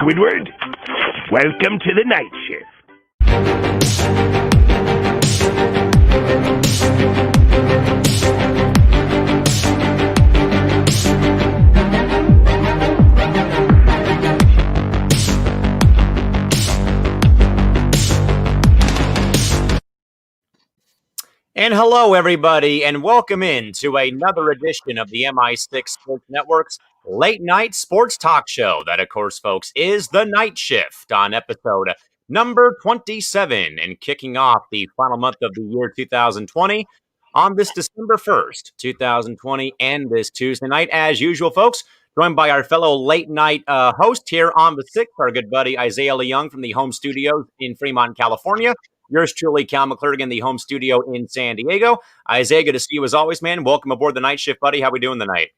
Squidward. Welcome to the night shift. And hello, everybody, and welcome in to another edition of the MI6 Sports Network's late night sports talk show. That, of course, folks, is The Night Shift on episode number 27 and kicking off the final month of the year 2020 on this December 1st, 2020, and this Tuesday night, as usual, folks, joined by our fellow late night host here on the 6th, our good buddy Isaiah Leung from the home studios in Fremont, California. Yours truly, Callan McClurg, in the home studio in San Diego. Isaiah, good to see you as always, man. Welcome aboard the night shift, buddy. How we doing tonight?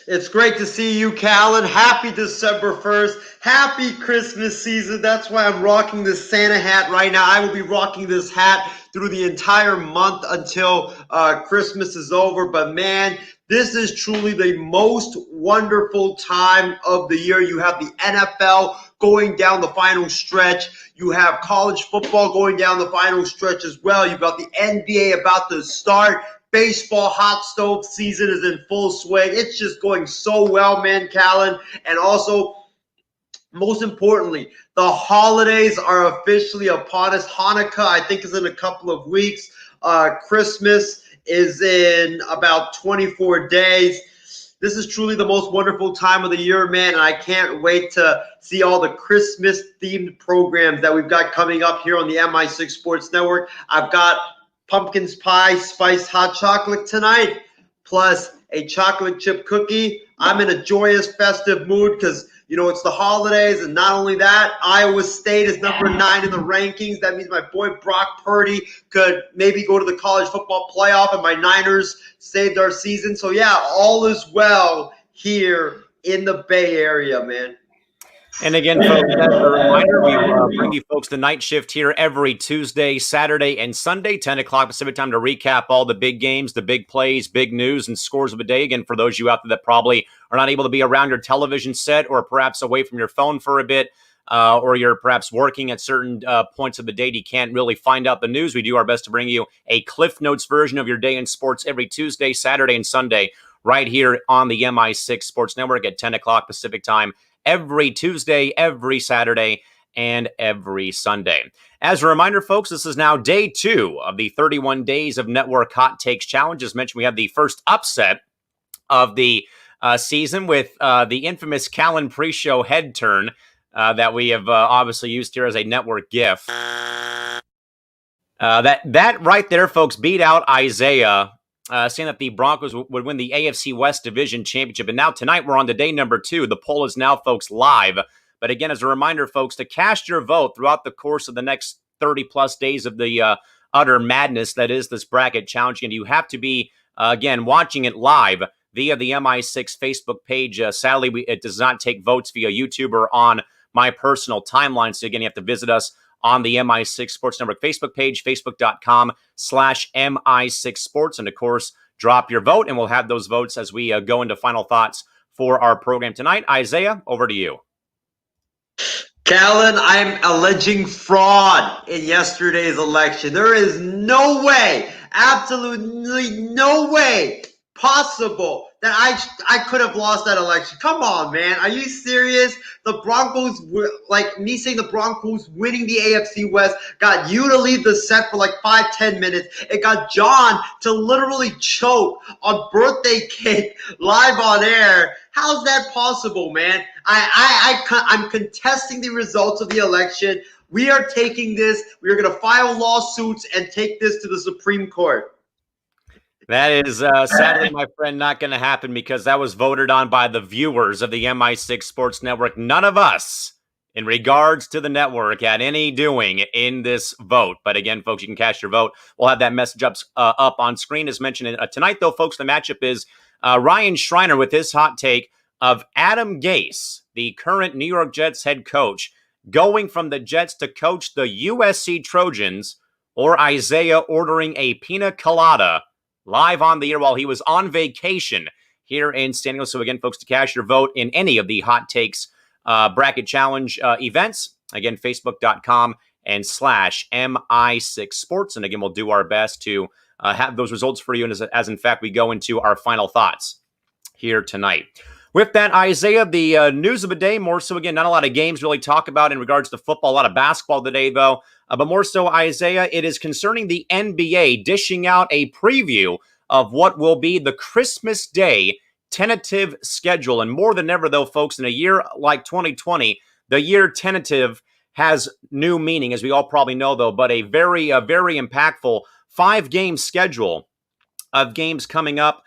It's great to see you, Callan. Happy December 1st. Happy Christmas season. That's why I'm rocking this Santa hat right now. I will be rocking this hat through the entire month until Christmas is over. But, man, this is truly the most wonderful time of the year. You have the NFL going down the final stretch. You have college football going down the final stretch as well. You've got the NBA about to start. Baseball hot stove season is in full swing. It's just going so well, man, Callan. And also, most importantly, the holidays are officially upon us. Hanukkah, I think, is in a couple of weeks. Christmas is in about 24 days. This is truly the most wonderful time of the year, man, and I can't wait to see all the Christmas-themed programs that we've got coming up here on the MI6 Sports Network. I've got pumpkin pie spiced hot chocolate tonight, plus a chocolate chip cookie. I'm in a joyous, festive mood because, you know, it's the holidays, and not only that, Iowa State is number 9 in the rankings. That means my boy Brock Purdy could maybe go to the college football playoff, and my Niners saved our season. So, yeah, all is well here in the Bay Area, man. And again, folks, as a reminder, we bring you folks the night shift here every Tuesday, Saturday, and Sunday, 10 o'clock Pacific time, to recap all the big games, the big plays, big news, and scores of the day. Again, for those of you out there that probably are not able to be around your television set or perhaps away from your phone for a bit, or you're perhaps working at certain points of the day, you can't really find out the news. We do our best to bring you a Cliff Notes version of your day in sports every Tuesday, Saturday, and Sunday right here on the MI6 Sports Network at 10 o'clock Pacific time, every Tuesday, every Saturday, and every Sunday. As a reminder, folks, this is now day 2 of the 31 Days of Network Hot Takes Challenge. As mentioned, we have the first upset of the season with the infamous Callan pre-show head turn that we have obviously used here as a network gif. That right there, folks, beat out Isaiah, saying that the Broncos would win the AFC West Division Championship. And now tonight we're on to day number 2. The poll is now, folks, live. But again, as a reminder, folks, to cast your vote throughout the course of the next 30-plus days of the utter madness that is this bracket challenge, and you have to be, again, watching it live via the MI6 Facebook page. Sadly, it does not take votes via YouTube or on my personal timeline. So again, you have to visit us on the MI6 Sports Network Facebook page, facebook.com/MI6 Sports. And of course, drop your vote, and we'll have those votes as we go into final thoughts for our program tonight. Isaiah, over to you. Callan, I'm alleging fraud in yesterday's election. There is no way, absolutely no way possible that I could have lost that election. Come on, man. Are you serious? The Broncos, like me saying the Broncos winning the AFC West, got you to leave the set for like 5-10 minutes. It got John to literally choke on birthday cake live on air. How's that possible, man? I'm contesting the results of the election. We are taking this. We are going to file lawsuits and take this to the Supreme Court. That is sadly, my friend, not going to happen because that was voted on by the viewers of the MI6 Sports Network. None of us, in regards to the network, had any doing in this vote. But again, folks, you can cast your vote. We'll have that message up on screen as mentioned. Tonight, though, folks, the matchup is Ryan Schreiner with his hot take of Adam Gase, the current New York Jets head coach, going from the Jets to coach the USC Trojans, or Isaiah ordering a pina colada live on the air while he was on vacation here in San Diego. So again, folks, to cast your vote in any of the hot takes bracket challenge events. Again, facebook.com/MI6Sports. And again, we'll do our best to have those results for you as in fact we go into our final thoughts here tonight. With that, Isaiah, the news of the day, more so, again, not a lot of games really talk about in regards to football, a lot of basketball today, though. But more so, Isaiah, it is concerning the NBA dishing out a preview of what will be the Christmas Day tentative schedule. And more than ever, though, folks, in a year like 2020, the year tentative has new meaning, as we all probably know, though, but a very impactful 5-game schedule of games coming up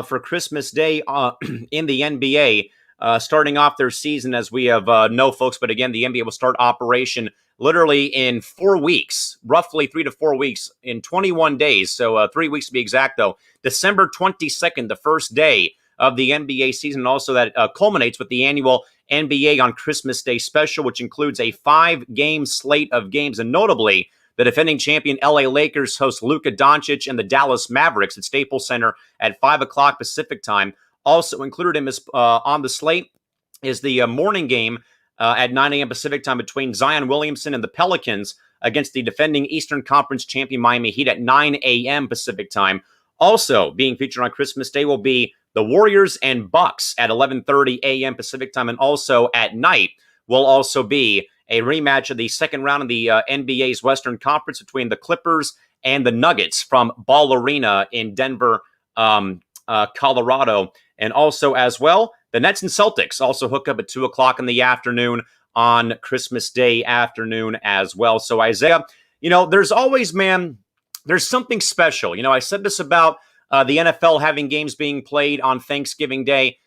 for Christmas Day in the NBA, starting off their season, as we have know, folks. But again, the NBA will start operation literally in 4 weeks, roughly 3 to 4 weeks, in 21 days. So 3 weeks to be exact, though. December 22nd, the first day of the NBA season. And also that culminates with the annual NBA on Christmas Day special, which includes a 5-game slate of games. And notably, the defending champion LA Lakers host Luka Doncic and the Dallas Mavericks at Staples Center at 5 o'clock Pacific time. Also included in this, on the slate is the morning game at 9 a.m. Pacific time between Zion Williamson and the Pelicans against the defending Eastern Conference champion Miami Heat at 9 a.m. Pacific time. Also being featured on Christmas Day will be the Warriors and Bucks at 11:30 a.m. Pacific time. And also at night will also be a rematch of the second round of the NBA's Western Conference between the Clippers and the Nuggets from Ball Arena in Denver, Colorado. And also as well, the Nets and Celtics also hook up at 2 o'clock in the afternoon on Christmas Day afternoon as well. So Isaiah, there's always, there's something special. I said this about the NFL having games being played on Thanksgiving Day.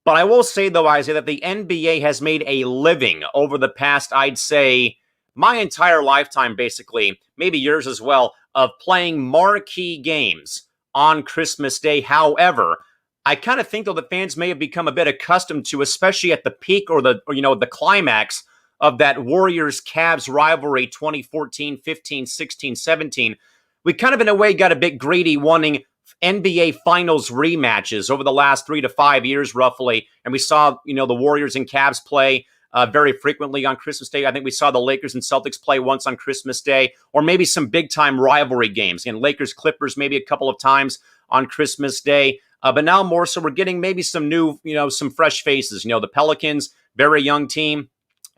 But I will say, though, Isaiah, that the NBA has made a living over the past, I'd say, my entire lifetime, basically, maybe yours as well, of playing marquee games on Christmas Day. However, I kind of think, though, that fans may have become a bit accustomed to, especially at the peak or the climax of that Warriors-Cavs rivalry 2014, 15, 16, 17. We kind of, in a way, got a bit greedy wanting NBA Finals rematches over the last 3 to 5 years, roughly. And we saw, the Warriors and Cavs play very frequently on Christmas Day. I think we saw the Lakers and Celtics play once on Christmas Day, or maybe some big-time rivalry games. Again, Lakers-Clippers maybe a couple of times on Christmas Day. But now more so we're getting maybe some new, some fresh faces. The Pelicans, very young team,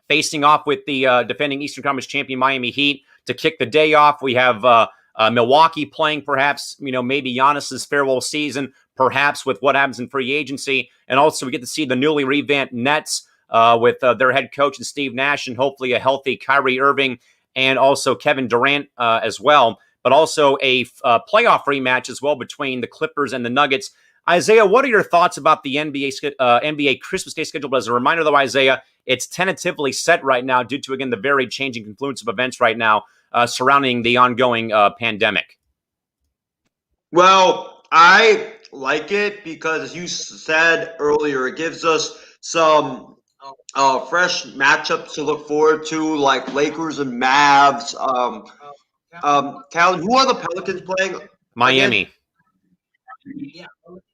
facing off with the defending Eastern Conference champion Miami Heat to kick the day off. We have Milwaukee playing perhaps, maybe Giannis's farewell season, perhaps with what happens in free agency. And also we get to see the newly revamped Nets with their head coach and Steve Nash, and hopefully a healthy Kyrie Irving and also Kevin Durant as well. But also a playoff rematch as well between the Clippers and the Nuggets. Isaiah, what are your thoughts about the NBA Christmas Day schedule? But as a reminder, though, Isaiah, it's tentatively set right now due to, again, the very changing confluence of events right now surrounding the ongoing pandemic. Well, I like it because, as you said earlier, it gives us some fresh matchups to look forward to, like Lakers and Mavs. Callan, who are the Pelicans playing? Miami. Again?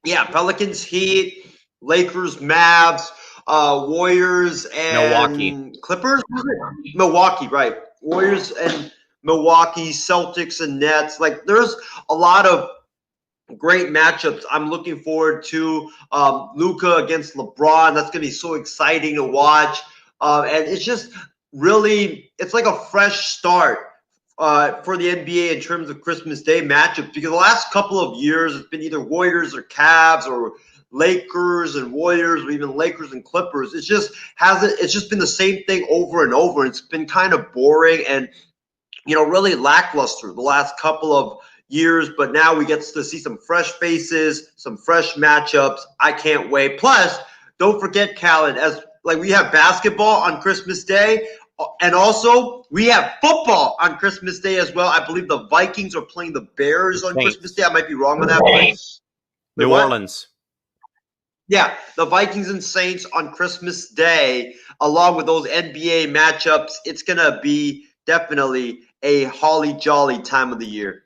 Yeah, Pelicans, Heat, Lakers, Mavs, Warriors, and Milwaukee. Clippers? Milwaukee, right. Warriors and Milwaukee, Celtics and Nets. Like, there's a lot of great matchups I'm looking forward to. Luka against LeBron. That's going to be so exciting to watch. And it's just really, it's like a fresh start for the NBA in terms of Christmas Day matchups, because the last couple of years it's been either Warriors or Cavs or Lakers and Warriors, or even Lakers and Clippers. It's just been the same thing over and over. It's been kind of boring and really lackluster the last couple of years. But now we get to see some fresh faces, some fresh matchups. I can't wait. Plus, don't forget, Callan, we have basketball on Christmas Day. And also, we have football on Christmas Day as well. I believe the Vikings are playing the Bears on Christmas Day. I might be wrong on that. New Orleans. Yeah, the Vikings and Saints on Christmas Day, along with those NBA matchups. It's going to be definitely a holly jolly time of the year.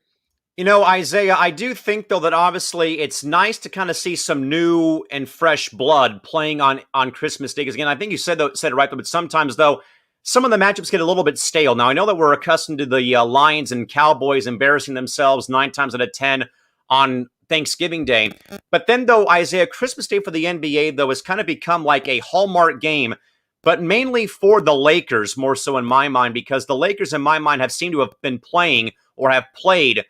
Isaiah, I do think though that obviously it's nice to kind of see some new and fresh blood playing on Christmas Day. Because again, I think you said it right, but sometimes though some of the matchups get a little bit stale. Now I know that we're accustomed to the Lions and Cowboys embarrassing themselves 9 times out of 10 on Thanksgiving Day, but then though Isaiah, Christmas Day for the NBA though has kind of become like a hallmark game. But mainly for the Lakers, more so in my mind, because the Lakers, in my mind, have seemed to have been playing or have played,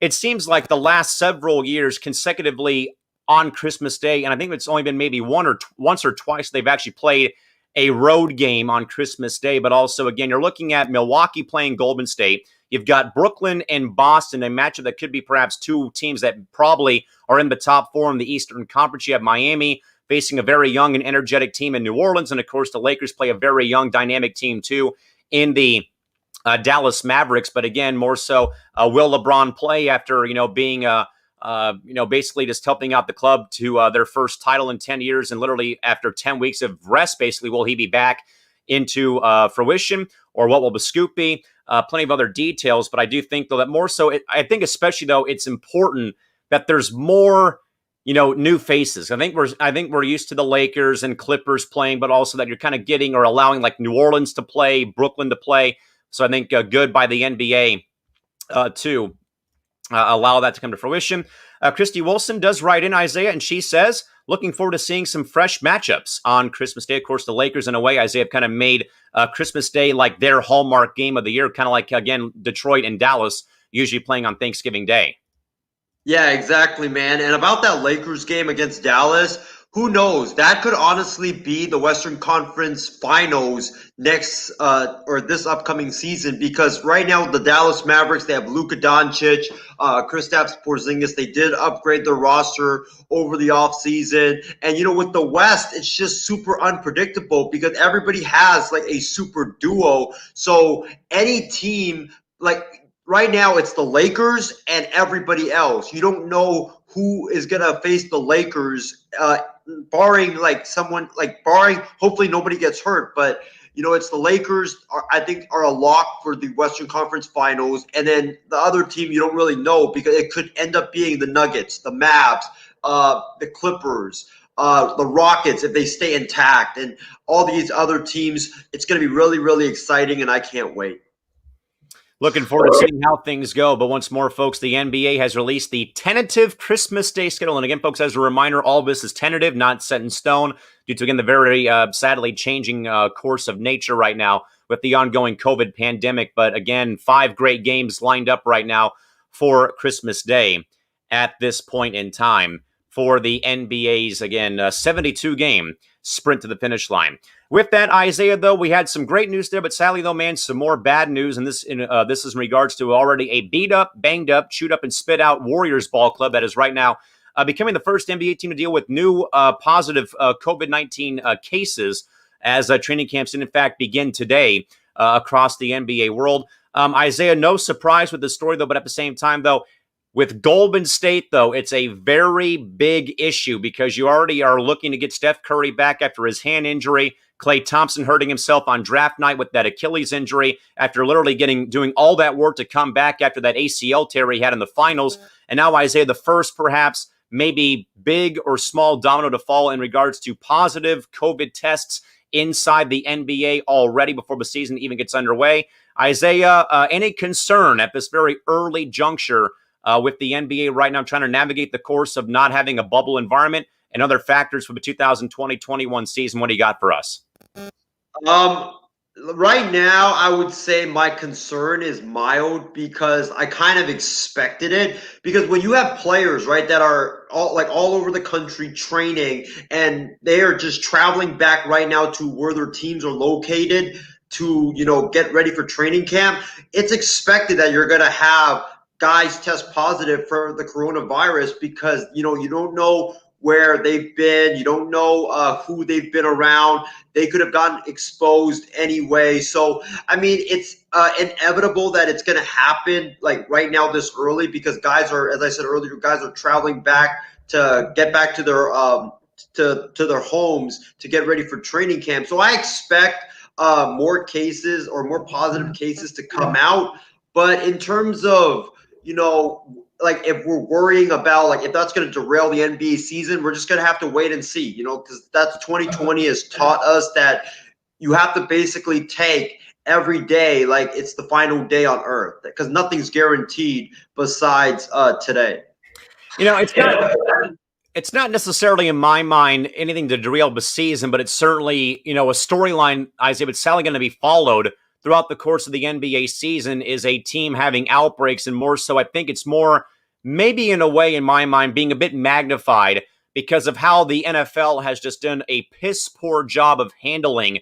it seems like, the last several years consecutively on Christmas Day. And I think it's only been maybe once or twice they've actually played a road game on Christmas Day. But also, again, you're looking at Milwaukee playing Golden State. You've got Brooklyn and Boston, a matchup that could be perhaps two teams that probably are in the top four in the Eastern Conference. You have Miami facing a very young and energetic team in New Orleans. And of course, the Lakers play a very young, dynamic team too in the Dallas Mavericks. But again, more so, will LeBron play after being basically just helping out the club to their first title in 10 years, and literally after 10 weeks of rest, basically, will he be back into fruition, or what will the scoop be? Plenty of other details, but I do think though that more so, I think especially though it's important that there's more new faces. I think we're used to the Lakers and Clippers playing, but also that you're kind of getting or allowing like New Orleans to play, Brooklyn to play. So I think good by the NBA to allow that to come to fruition. Christy Wilson does write in, Isaiah, and she says, looking forward to seeing some fresh matchups on Christmas Day. Of course, the Lakers, in a way, Isaiah, have kind of made Christmas Day like their hallmark game of the year, kind of like, again, Detroit and Dallas usually playing on Thanksgiving Day. Yeah, exactly, man. And about that Lakers game against Dallas, who knows? That could honestly be the Western Conference Finals next or this upcoming season, because right now the Dallas Mavericks, they have Luka Doncic, Kristaps Porzingis. They did upgrade their roster over the offseason. And, with the West, it's just super unpredictable because everybody has like a super duo. So any team, like, right now, it's the Lakers and everybody else. You don't know who is going to face the Lakers, barring hopefully nobody gets hurt. But, it's the Lakers, I think, are a lock for the Western Conference Finals. And then the other team you don't really know, because it could end up being the Nuggets, the Mavs, the Clippers, the Rockets, if they stay intact, and all these other teams. It's going to be really, really exciting, and I can't wait. Looking forward to seeing how things go. But once more, folks, the NBA has released the tentative Christmas Day schedule. And again, folks, as a reminder, all of this is tentative, not set in stone, due to, again, the very sadly changing course of nature right now with the ongoing COVID pandemic. But again, 5 great games lined up right now for Christmas Day at this point in time for the NBA's, again, 72-game sprint to the finish line. With that, Isaiah, though, we had some great news there, but sadly, though, man, some more bad news. And this is in regards to already a beat-up, banged-up, chewed-up, and spit-out Warriors ball club that is right now becoming the first NBA team to deal with new positive COVID-19 cases, as training camps did, in fact, begin today across the NBA world. Isaiah, no surprise with the story, though, but at the same time, though, with Golden State, though, it's a very big issue because you already are looking to get Steph Curry back after his hand injury. Klay Thompson hurting himself on draft night with that Achilles injury after literally doing all that work to come back after that ACL tear he had in the finals. And now, Isaiah, the first perhaps maybe big or small domino to fall in regards to positive COVID tests inside the NBA already before the season even gets underway. Isaiah, any concern at this very early juncture with the NBA right now trying to navigate the course of not having a bubble environment and other factors for the 2020-21 season? What do you got for us? Right now, I would say my concern is mild because I kind of expected it. Because when you have players, right, that are all over the country training, and they are just traveling back right now to where their teams are located to, get ready for training camp, it's expected that you're going to have guys test positive for the coronavirus because, you don't know where they've been. You don't know who they've been around. They could have gotten exposed anyway. So, I mean, it's inevitable that it's going to happen like right now this early because guys are, as I said earlier, guys are traveling back to get back to their to their homes to get ready for training camp. So I expect more cases or more positive cases to come out. But in terms of, like if we're worrying about like if that's going to derail the NBA season, we're just going to have to wait and see, because that's 2020 has taught us that you have to basically take every day like it's the final day on earth because nothing's guaranteed besides today. It's not necessarily in my mind anything to derail the season, but it's certainly, a storyline, Isaiah, it's sadly going to be followed throughout the course of the NBA season is a team having outbreaks. And more so, I think it's more maybe in a way, in my mind, being a bit magnified because of how the NFL has just done a piss poor job of handling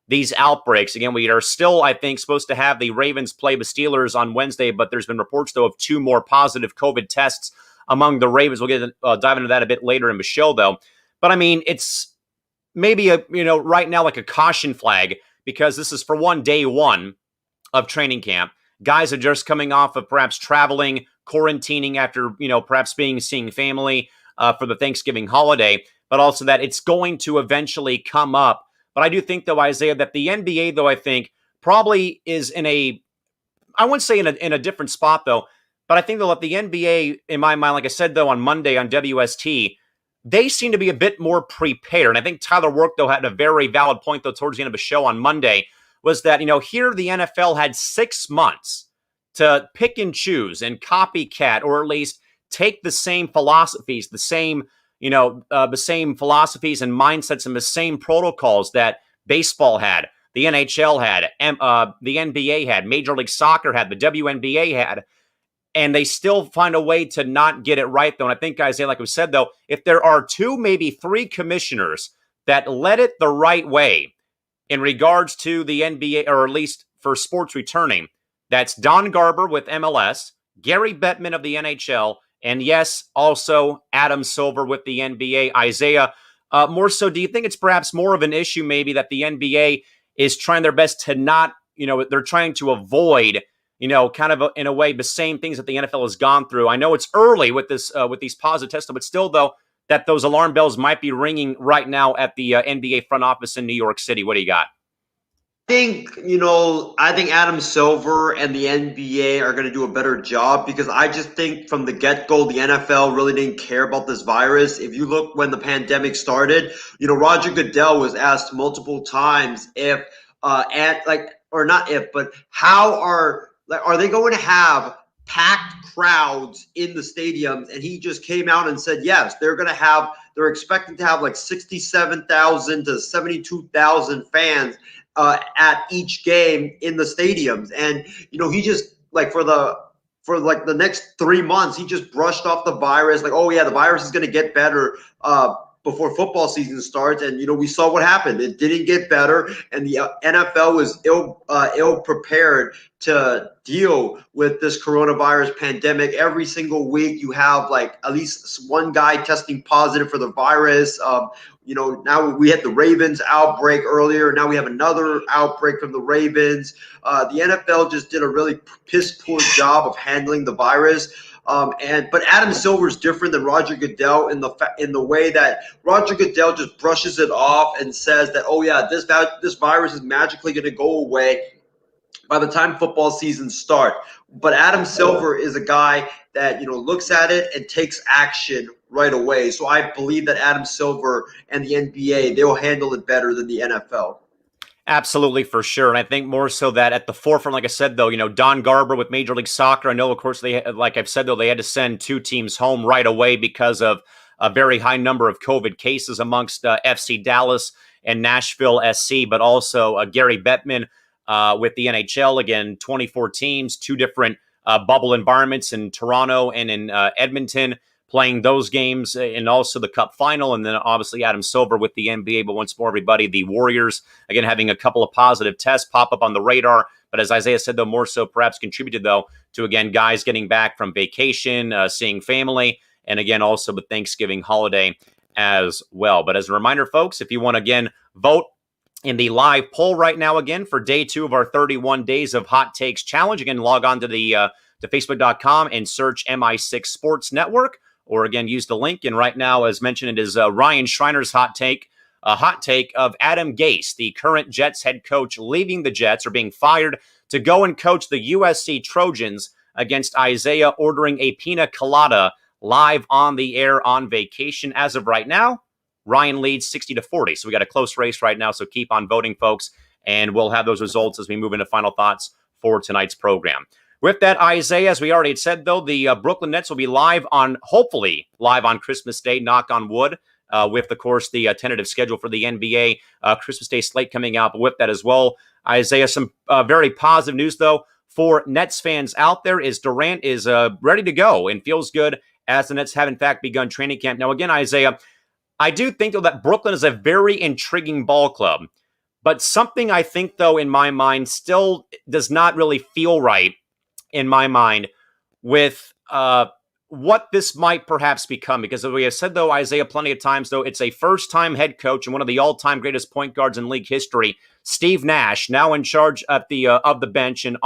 these outbreaks. Again, we are still, I think, supposed to have the Ravens play the Steelers on Wednesday, but there's been reports, though, of 2 more positive COVID tests among the Ravens. We'll get dive into that a bit later in the show, though. But I mean, it's maybe right now like a caution flag because this is for day one of training camp. Guys are just coming off of perhaps traveling, quarantining after perhaps seeing family for the Thanksgiving holiday, but also that it's going to eventually come up. But I do think, though, Isaiah, that the NBA, though, I think probably is I wouldn't say in a different spot, though. But I think that the NBA, in my mind, like I said, though, on Monday on WST, they seem to be a bit more prepared. And I think Tyler Work, though, had a very valid point, though, towards the end of the show on Monday, was that, here the NFL had 6 months to pick and choose and copycat, or at least take the same philosophies, the same philosophies and mindsets and the same protocols that baseball had, the NHL had, the NBA had, Major League Soccer had, the WNBA had, and they still find a way to not get it right, though. And I think, Isaiah, like we said, though, if there are 2, maybe 3 commissioners that led it the right way in regards to the NBA, or at least for sports returning, that's Don Garber with MLS, Gary Bettman of the NHL, and yes, also Adam Silver with the NBA. Isaiah, more so, do you think it's perhaps more of an issue maybe that the NBA is trying their best to not, they're trying to avoid kind of in a way the same things that the NFL has gone through? I know it's early with this with these positive tests, but still, though, that those alarm bells might be ringing right now at the NBA front office in New York City. What do you got? I think Adam Silver and the NBA are going to do a better job because I just think from the get-go, the NFL really didn't care about this virus. If you look when the pandemic started, Roger Goodell was asked multiple times if, or not if, but how are they going to have packed crowds in the stadiums? And he just came out and said, yes, they're expecting to have like 67,000 to 72,000 fans at each game in the stadiums. And, he just for the next 3 months, he just brushed off the virus. Like, oh yeah, the virus is going to get better before football season starts. And, we saw what happened. It didn't get better. And the NFL was ill prepared to deal with this coronavirus pandemic. Every single week you have at least one guy testing positive for the virus. Now we had the Ravens outbreak earlier. Now we have another outbreak from the Ravens. The NFL just did a really piss poor job of handling the virus. But Adam Silver's different than Roger Goodell in the way that Roger Goodell just brushes it off and says that, oh yeah, this virus is magically going to go away by the time football season starts. But Adam Silver is a guy that looks at it and takes action right away. So I believe that Adam Silver and the NBA, they'll handle it better than the NFL. Absolutely, for sure. And I think more so that at the forefront, like I said, though, Don Garber with Major League Soccer, I know, of course, like I've said, though, they had to send 2 teams home right away because of a very high number of COVID cases amongst FC Dallas and Nashville SC, but also Gary Bettman with the NHL. Again, 24 teams, 2 different bubble environments in Toronto and in Edmonton, playing those games, and also the Cup final. And then obviously Adam Silver with the NBA. But once more, everybody, the Warriors, again, having a couple of positive tests pop up on the radar. But as Isaiah said, though, more so perhaps contributed, though, to, again, guys getting back from vacation, seeing family, and again, also the Thanksgiving holiday as well. But as a reminder, folks, if you want to, again, vote in the live poll right now, again, for day 2 of our 31 Days of Hot Takes Challenge, again, log on to to Facebook.com and search MI6 Sports Network. Or again, use the link. And right now, as mentioned, it is Ryan Schreiner's hot take, a hot take of Adam Gase, the current Jets head coach, leaving the Jets or being fired to go and coach the USC Trojans against Isaiah ordering a pina colada live on the air on vacation. As of right now, Ryan leads 60-40. So we got a close race right now. So keep on voting, folks. And we'll have those results as we move into final thoughts for tonight's program. With that, Isaiah, as we already had said, though, the Brooklyn Nets will be hopefully live on Christmas Day, knock on wood, with, of course, the tentative schedule for the NBA Christmas Day slate coming out. But with that as well, Isaiah, some very positive news, though, for Nets fans out there is Durant is ready to go and feels good as the Nets have, in fact, begun training camp. Now, again, Isaiah, I do think, though, that Brooklyn is a very intriguing ball club. But something I think, though, in my mind, still does not really feel right in my mind with what this might perhaps become. Because as we have said, though, Isaiah, plenty of times, though, it's a first-time head coach and one of the all-time greatest point guards in league history, Steve Nash, now in charge at the of the bench and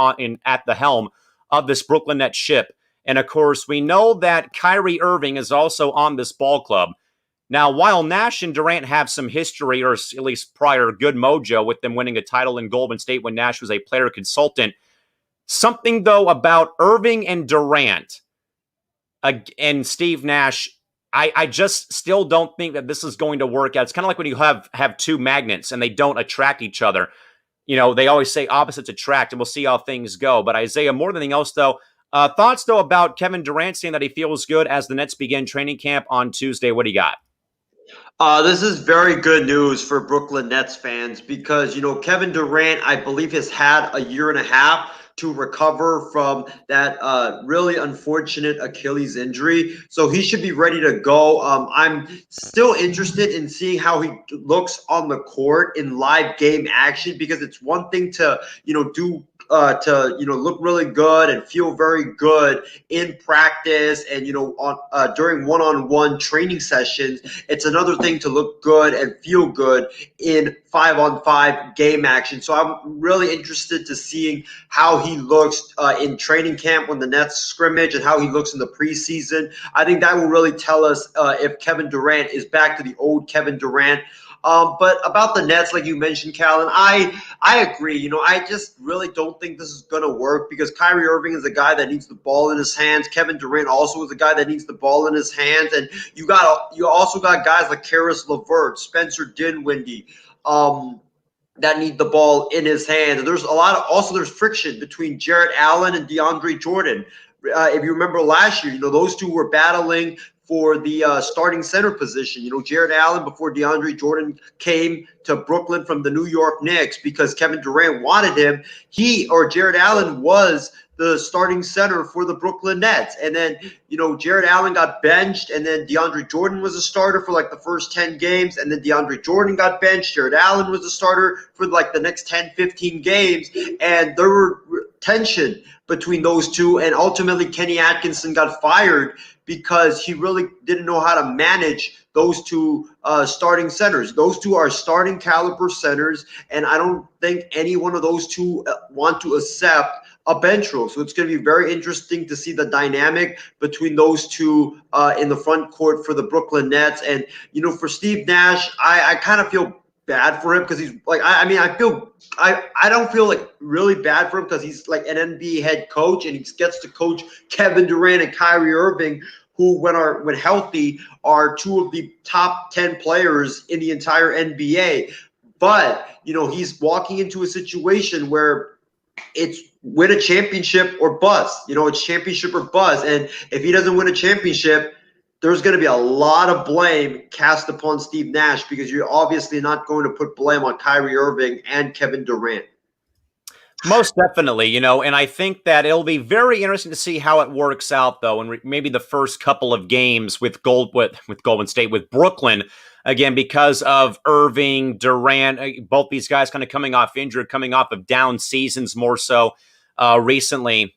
at the helm of this Brooklyn Nets ship. And, of course, we know that Kyrie Irving is also on this ball club. Now, while Nash and Durant have some history, or at least prior good mojo with them winning a title in Golden State when Nash was a player consultant, something, though, about Irving and Durant and Steve Nash, I just still don't think that this is going to work out. It's kind of like when you have two magnets and they don't attract each other. You know, they always say opposites attract, and we'll see how things go. But Isaiah, more than anything else, though, thoughts, though, about Kevin Durant saying that he feels good as the Nets begin training camp on Tuesday. What do you got? This is very good news for Brooklyn Nets fans because, Kevin Durant, I believe, has had a year and a half to recover from that really unfortunate Achilles injury. So he should be ready to go. I'm still interested in seeing how he looks on the court in live game action because it's one thing to, look really good and feel very good in practice and, during one-on-one training sessions. It's another thing to look good and feel good in 5-on-5 game action. So I'm really interested to seeing how he looks in training camp when the Nets scrimmage and how he looks in the preseason. I think that will really tell us if Kevin Durant is back to the old Kevin Durant. But about the Nets, like you mentioned, Callan, I agree. I just really don't think this is going to work because Kyrie Irving is a guy that needs the ball in his hands. Kevin Durant also is a guy that needs the ball in his hands. And you also got guys like Karis LeVert, Spencer Dinwiddie, that need the ball in his hands. And there's friction between Jarrett Allen and DeAndre Jordan. If you remember last year, those two were battling for the starting center position. Jarrett Allen, before DeAndre Jordan came to Brooklyn from the New York Knicks because Kevin Durant wanted him, Jarrett Allen was the starting center for the Brooklyn Nets. And then, Jarrett Allen got benched, and then DeAndre Jordan was a starter for like the first 10 games, and then DeAndre Jordan got benched. Jarrett Allen was a starter for like the next 10, 15 games, and there were tension between those two, and ultimately Kenny Atkinson got fired because he really didn't know how to manage those two starting centers. Those two are starting caliber centers, and I don't think any one of those two want to accept a bench role. So it's going to be very interesting to see the dynamic between those two in the front court for the Brooklyn Nets. And, for Steve Nash, I kind of feel bad for him because he's like, I don't feel like really bad for him because he's like an NBA head coach and he gets to coach Kevin Durant and Kyrie Irving, who when healthy are two of the top 10 players in the entire NBA. But, he's walking into a situation where it's win a championship or bust. It's championship or bust. And if he doesn't win a championship, there's going to be a lot of blame cast upon Steve Nash because you're obviously not going to put blame on Kyrie Irving and Kevin Durant. Most definitely, and I think that it'll be very interesting to see how it works out, though, and maybe the first couple of games with Golden State, with Brooklyn, again, because of Irving, Durant, both these guys kind of coming off injured, coming off of down seasons more so recently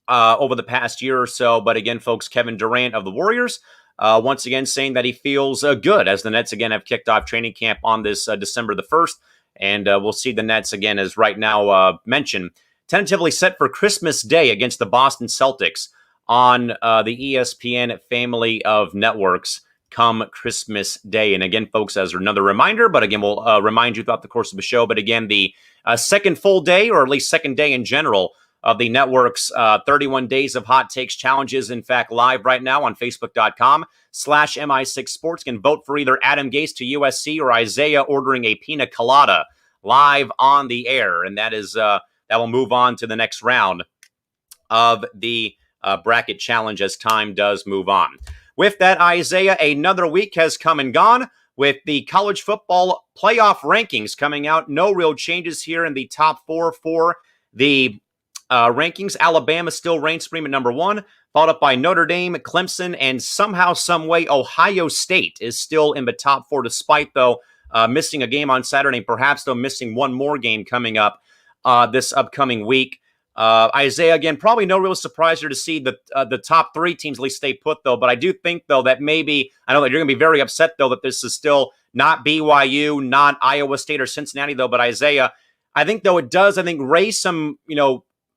over the past year or so. But again, folks, Kevin Durant of the Warriors, once again saying that he feels good as the Nets again have kicked off training camp on this December the 1st. And we'll see the Nets again, as right now mentioned, tentatively set for Christmas Day against the Boston Celtics on the ESPN family of networks come Christmas Day. And again, folks, as another reminder, but again, we'll remind you throughout the course of the show. But again, the second full day, or at least second day in general, of the network's 31 Days of Hot Takes Challenge is, in fact, live right now on Facebook.com/MI6 Sports. You can vote for either Adam Gase to USC or Isaiah ordering a pina colada live on the air. And that will move on to the next round of the bracket challenge as time does move on. With that, Isaiah, another week has come and gone with the college football playoff rankings coming out. No real changes here in the top four for the rankings. Alabama still reigns supreme at number one, followed up by Notre Dame, Clemson, and somehow, some way, Ohio State is still in the top four, despite, though, missing a game on Saturday, and perhaps, though, missing one more game coming up this upcoming week. Isaiah, again, probably no real surprise here to see the top three teams at least stay put, though. But I do think, though, that maybe, I know that you're going to be very upset, though, that this is still not BYU, not Iowa State or Cincinnati, though. But Isaiah, I think, though, it does, raise some,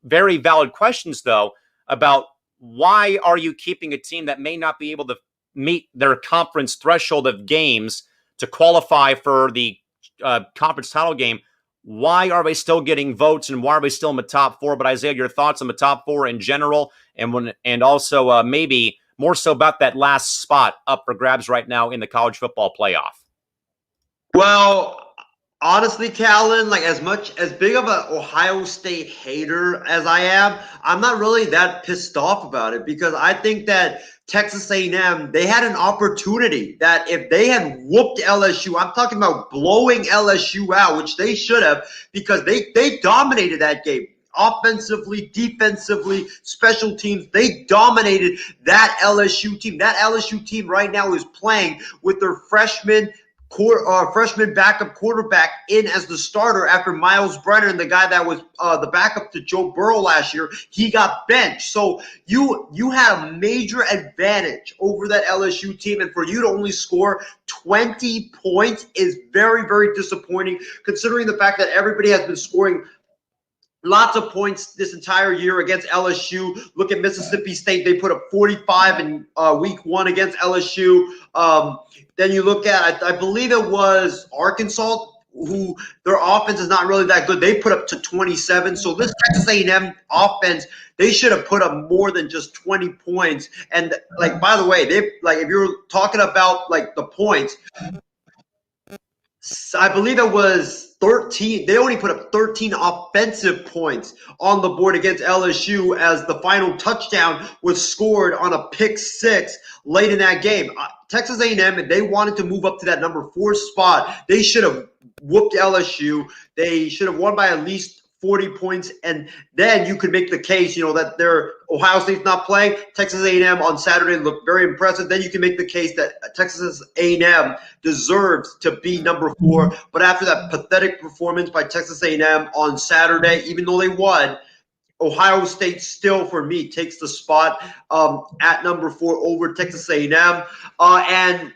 very valid questions, though, about why are you keeping a team that may not be able to meet their conference threshold of games to qualify for the conference title game? Why are they still getting votes, and why are they still in the top four? But Isaiah, your thoughts on the top four in general, and also maybe more so about that last spot up for grabs right now in the college football playoff. Well, honestly, Callan, as big of an Ohio State hater as I am, I'm not really that pissed off about it, because I think that Texas A&M, they had an opportunity that if they had whooped LSU, I'm talking about blowing LSU out, which they should have, because they dominated that game. Offensively, defensively, special teams, they dominated that LSU team. That LSU team right now is playing with their freshman backup quarterback in as the starter after Miles Brennan, the guy that was the backup to Joe Burrow last year, he got benched. So you had a major advantage over that LSU team, and for you to only score 20 points is very, very disappointing, considering the fact that everybody has been scoring lots of points this entire year against LSU. Look at Mississippi State. They put up 45 in week one against LSU. Then you look at, I believe it was Arkansas, who their offense is not really that good. They put up to 27. So this Texas A&M offense, they should have put up more than just 20 points. And by the way, if you're talking about the points, I believe it was 13. They only put up 13 offensive points on the board against LSU, as the final touchdown was scored on a pick six late in that game. Texas A&M, they wanted to move up to that number 4 spot. They should have whooped LSU. They should have won by at least 40 points, and then you could make the case, that their Ohio State's not playing. Texas A&M on Saturday looked very impressive. Then you can make the case that Texas A&M deserves to be number 4. But after that pathetic performance by Texas A&M on Saturday, even though they won, Ohio State still, for me, takes the spot at number 4 over Texas A&M. And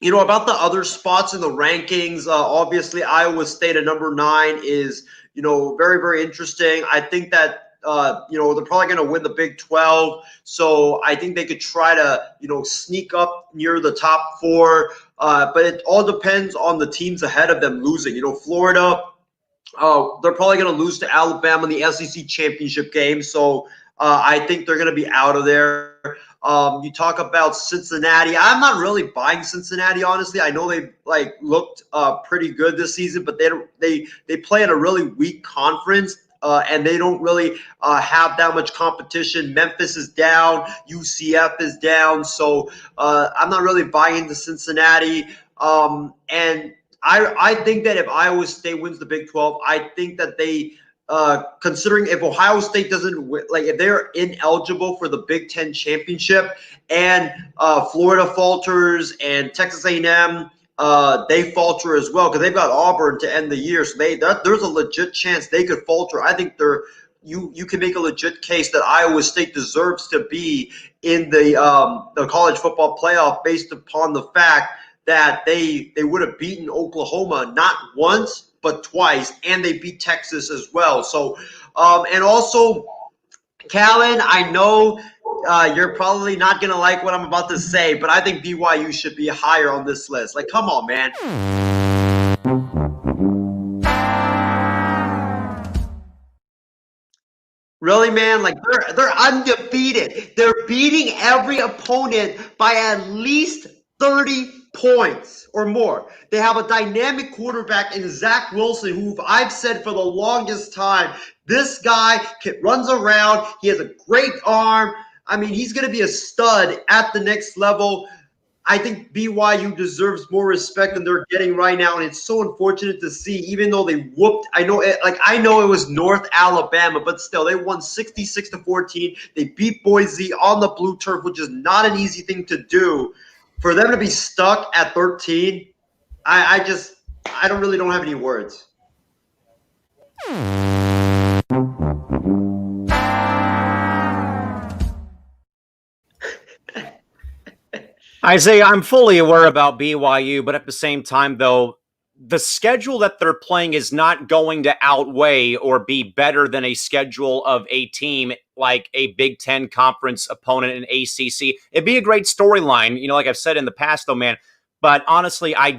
about the other spots in the rankings, obviously Iowa State at number 9 is very, very interesting. I think that, they're probably going to win the Big 12. So I think they could try to, sneak up near the top 4. But it all depends on the teams ahead of them losing. Florida, they're probably going to lose to Alabama in the SEC championship game. So I think they're going to be out of there. You talk about Cincinnati. I'm not really buying Cincinnati, honestly. I know they've looked pretty good this season, but they play in a really weak conference, and they don't really have that much competition. Memphis is down, UCF is down, so I'm not really buying into Cincinnati. And I think that if Iowa State wins the Big 12, I think that they considering if Ohio State doesn't if they're ineligible for the Big 10 championship, and Florida falters and Texas A&M they falter as well, because they've got Auburn to end the year, so there's a legit chance they could falter. I think you can make a legit case that Iowa State deserves to be in the college football playoff based upon the fact that they would have beaten Oklahoma not once but twice, and they beat Texas as well. So, and also, Callan, I know you're probably not going to like what I'm about to say, but I think BYU should be higher on this list. Come on, man. Really, man? Like they're undefeated. They're beating every opponent by at least 30 points or more. They have a dynamic quarterback in Zach Wilson, who I've said for the longest time, this guy runs around. He has a great arm. I mean, he's going to be a stud at the next level. I think BYU deserves more respect than they're getting right now, and it's so unfortunate to see. Even though they whooped, I know it was North Alabama, but still, they won 66-14. They beat Boise on the blue turf, which is not an easy thing to do. For them to be stuck at 13, I don't have any words. Isaiah, I'm fully aware about BYU, but at the same time, though, the schedule that they're playing is not going to outweigh or be better than a schedule of a team like a Big Ten conference opponent in ACC. It'd be a great storyline, like I've said in the past, though, man. But honestly, I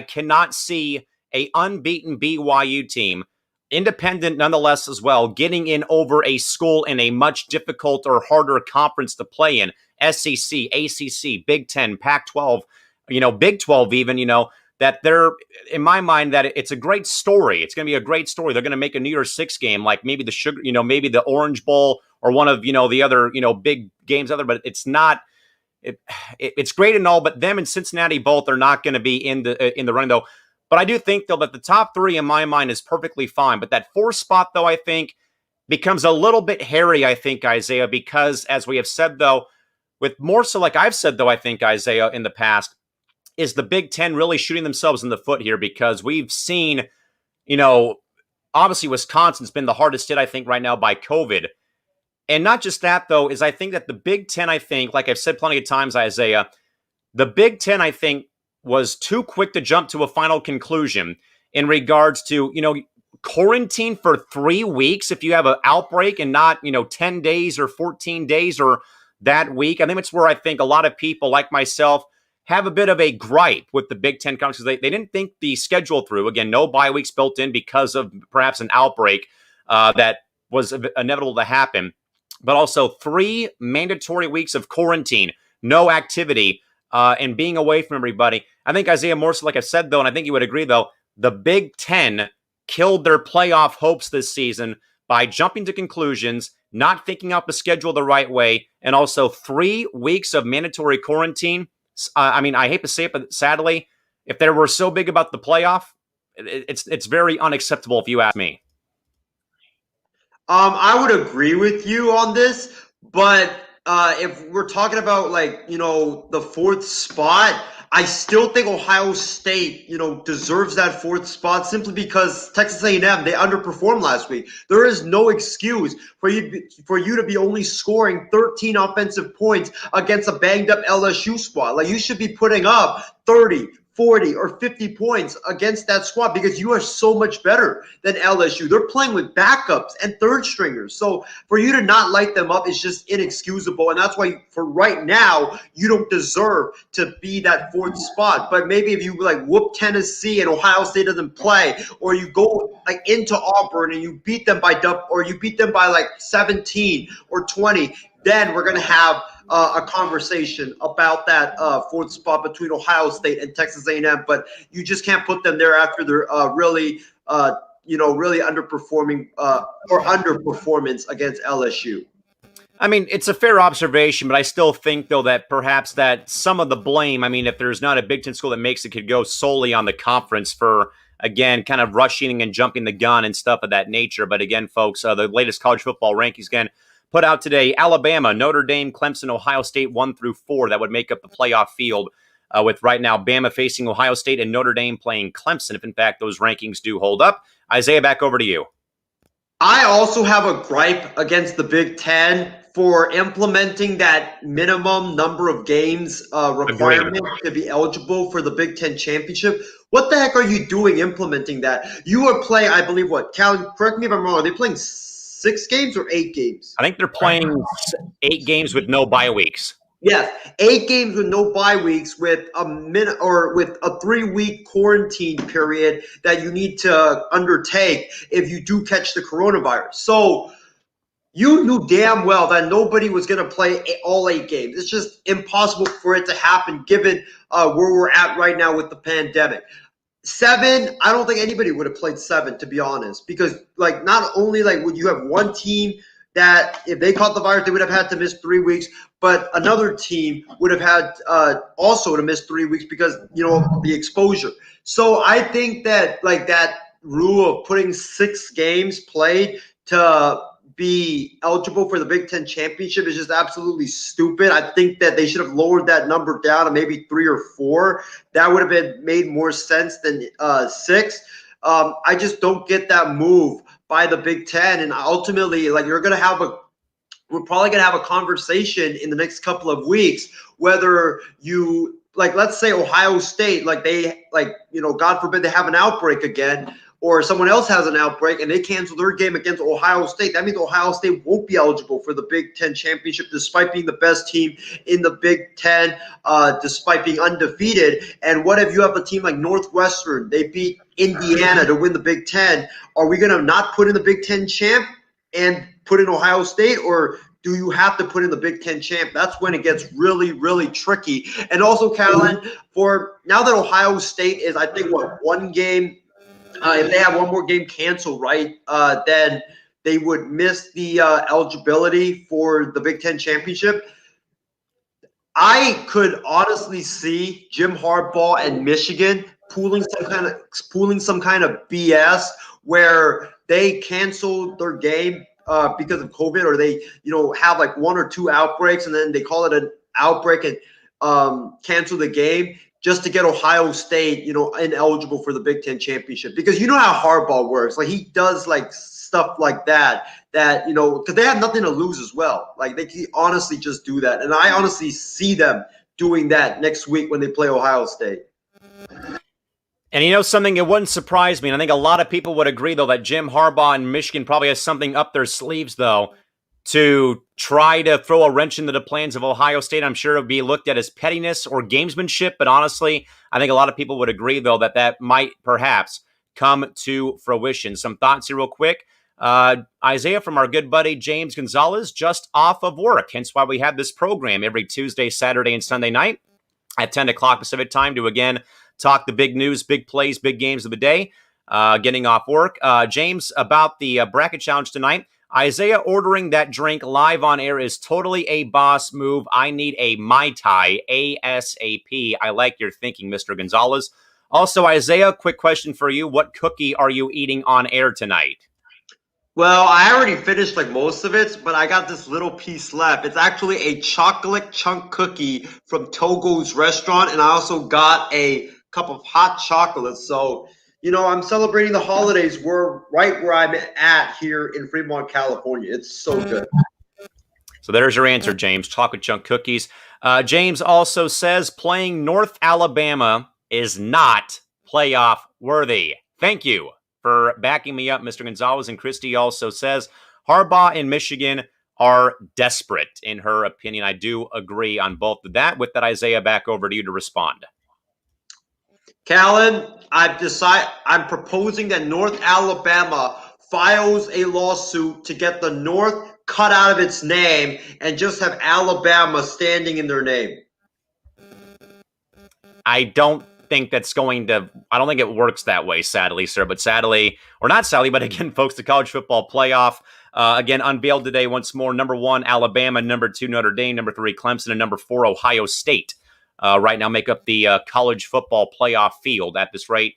cannot see a unbeaten BYU team, independent nonetheless as well, getting in over a school in a much difficult or harder conference to play in. SEC, ACC, Big Ten, Pac-12, Big 12 even, that they're, in my mind, that it's a great story. It's going to be a great story. They're going to make a New Year's Six game, like maybe the Sugar, maybe the Orange Bowl or one of, the other, big games out there, but it's not, it's great and all, but them and Cincinnati both are not going to be in the running though. But I do think though that the top three in my mind is perfectly fine. But that fourth spot though, I think becomes a little bit hairy, I think, Isaiah, because as we have said though, with more so like I've said though, I think, Isaiah, in the past, is the Big Ten really shooting themselves in the foot here because we've seen, obviously Wisconsin's been the hardest hit, I think, right now by COVID. And not just that, though, is I think that the Big Ten, I think, like I've said plenty of times, Isaiah, the Big Ten, I think, was too quick to jump to a final conclusion in regards to, quarantine for 3 weeks if you have an outbreak and not, 10 days or 14 days or that week. I think it's where I think a lot of people like myself have a bit of a gripe with the Big Ten conference. They didn't think the schedule through. Again, no bye weeks built in because of perhaps an outbreak that was inevitable to happen. But also 3 mandatory weeks of quarantine, no activity, and being away from everybody. I think, Isaiah, more so like I said, though, and I think you would agree, though, the Big Ten killed their playoff hopes this season by jumping to conclusions, not thinking out the schedule the right way, and also 3 weeks of mandatory quarantine. I mean, I hate to say it, but sadly, if they were so big about the playoff, it's very unacceptable if you ask me. I would agree with you on this, but if we're talking about the fourth spot, I still think Ohio State, deserves that fourth spot simply because Texas A&M, they underperformed last week. There is no excuse for you to be only scoring 13 offensive points against a banged up LSU squad. Like, you should be putting up 30, 40 or 50 points against that squad because you are so much better than LSU. They're playing with backups and third stringers. So for you to not light them up is just inexcusable. And that's why for right now, you don't deserve to be that fourth spot. But maybe if you whoop Tennessee and Ohio State doesn't play, or you go into Auburn and you beat them by 17 or 20, then we're going to have a conversation about that fourth spot between Ohio State and Texas A&M, but you just can't put them there after they're really underperforming or underperformance against LSU. I mean, it's a fair observation, but I still think, though, that perhaps that some of the blame, I mean, if there's not a Big Ten school that makes it, could go solely on the conference for, again, kind of rushing and jumping the gun and stuff of that nature. But again, folks, the latest college football rankings, again, put out today: Alabama, Notre Dame, Clemson, Ohio State 1 through 4. That would make up the playoff field, with right now Bama facing Ohio State and Notre Dame playing Clemson, if in fact those rankings do hold up. Isaiah, back over to you. I also have a gripe against the Big Ten for implementing that minimum number of games requirement to be eligible for the Big Ten championship. What the heck are you doing implementing that? You are playing, I believe, Callan, correct me if I'm wrong, are they playing 6 games or 8 games? I think they're playing 8 games with no bye weeks. Yes, 8 games with no bye weeks with a 3-week quarantine period that you need to undertake if you do catch the coronavirus. So you knew damn well that nobody was going to play all 8 games. It's just impossible for it to happen given where we're at right now with the pandemic. 7, I don't think anybody would have played 7, to be honest, because like not only like would you have one team that if they caught the virus, they would have had to miss 3 weeks, but another team would have had also to miss 3 weeks because, the exposure. So I think that like that rule of putting 6 games played to be eligible for the Big Ten championship is just absolutely stupid. I think that they should have lowered that number down to maybe 3 or 4. That would have made more sense than 6. I just don't get that move by the Big Ten, and ultimately, like we're probably gonna have a conversation in the next couple of weeks whether you like, let's say Ohio State, like they God forbid they have an outbreak again, or someone else has an outbreak and they cancel their game against Ohio State. That means Ohio State won't be eligible for the Big Ten championship despite being the best team in the Big Ten, despite being undefeated. And what if you have a team like Northwestern? They beat Indiana to win the Big Ten. Are we going to not put in the Big Ten champ and put in Ohio State, or do you have to put in the Big Ten champ? That's when it gets really, really tricky. And also, Callan, for now that Ohio State is, I think, one game – if they have one more game canceled, right, then they would miss the eligibility for the Big Ten championship. I could honestly see Jim Harbaugh and Michigan pooling some kind of BS where they cancel their game because of COVID, or they have like 1 or 2 outbreaks and then they call it an outbreak and cancel the game, just to get Ohio State, ineligible for the Big Ten championship. Because you know how Harbaugh works. Like, he does, like, stuff like that, because they have nothing to lose as well. Like, they can honestly just do that. And I honestly see them doing that next week when they play Ohio State. And something, it wouldn't surprise me, and I think a lot of people would agree, though, that Jim Harbaugh and Michigan probably has something up their sleeves, though, to try to throw a wrench into the plans of Ohio State. I'm sure it would be looked at as pettiness or gamesmanship, but honestly, I think a lot of people would agree, though, that might perhaps come to fruition. Some thoughts here real quick. Isaiah, from our good buddy James Gonzalez, just off of work, hence why we have this program every Tuesday, Saturday, and Sunday night at 10 o'clock Pacific time to, again, talk the big news, big plays, big games of the day, getting off work. James, about the bracket challenge tonight, Isaiah ordering that drink live on air is totally a boss move. I need a Mai Tai ASAP. I like your thinking, Mr. Gonzalez. Also, Isaiah, quick question for you. What cookie are you eating on air tonight? Well, I already finished like most of it, but I got this little piece left. It's actually a chocolate chunk cookie from Togo's restaurant, and I also got a cup of hot chocolate. So, I'm celebrating the holidays. We're right where I'm at here in Fremont, California. It's so good. So there's your answer, James. Chocolate chunk cookies. James also says playing North Alabama is not playoff worthy. Thank you for backing me up, Mr. Gonzalez. And Christy also says Harbaugh and Michigan are desperate, in her opinion. I do agree on both of that. With that, Isaiah, back over to you to respond. Callan, I'm proposing that North Alabama files a lawsuit to get the North cut out of its name and just have Alabama standing in their name. I don't think it works that way, sadly, sir. But sadly, or not sadly, but again, folks, the college football playoff, again, unveiled today once more. Number 1, Alabama. Number 2, Notre Dame. Number 3, Clemson. And number 4, Ohio State. Right now make up the college football playoff field at this rate,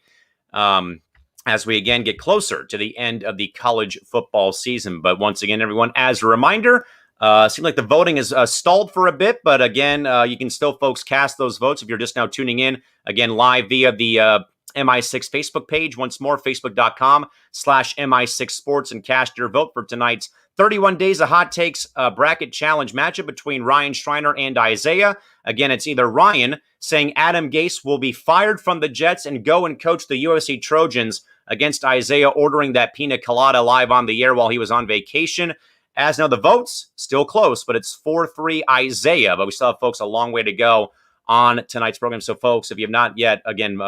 as we again get closer to the end of the college football season. But once again, everyone, as a reminder, seems like the voting is stalled for a bit, but again, you can still, folks, cast those votes if you're just now tuning in, again, live via the MI6 Facebook page. Once more, facebook.com/MI6 Sports, and cast your vote for tonight's 31 Days of Hot Takes bracket challenge matchup between Ryan Schreiner and Isaiah. Again, it's either Ryan saying Adam Gase will be fired from the Jets and go and coach the USC Trojans, against Isaiah ordering that pina colada live on the air while he was on vacation. As now the votes, still close, but it's 4-3 Isaiah. But we still have, folks, a long way to go on tonight's program. So, folks, if you have not yet, again,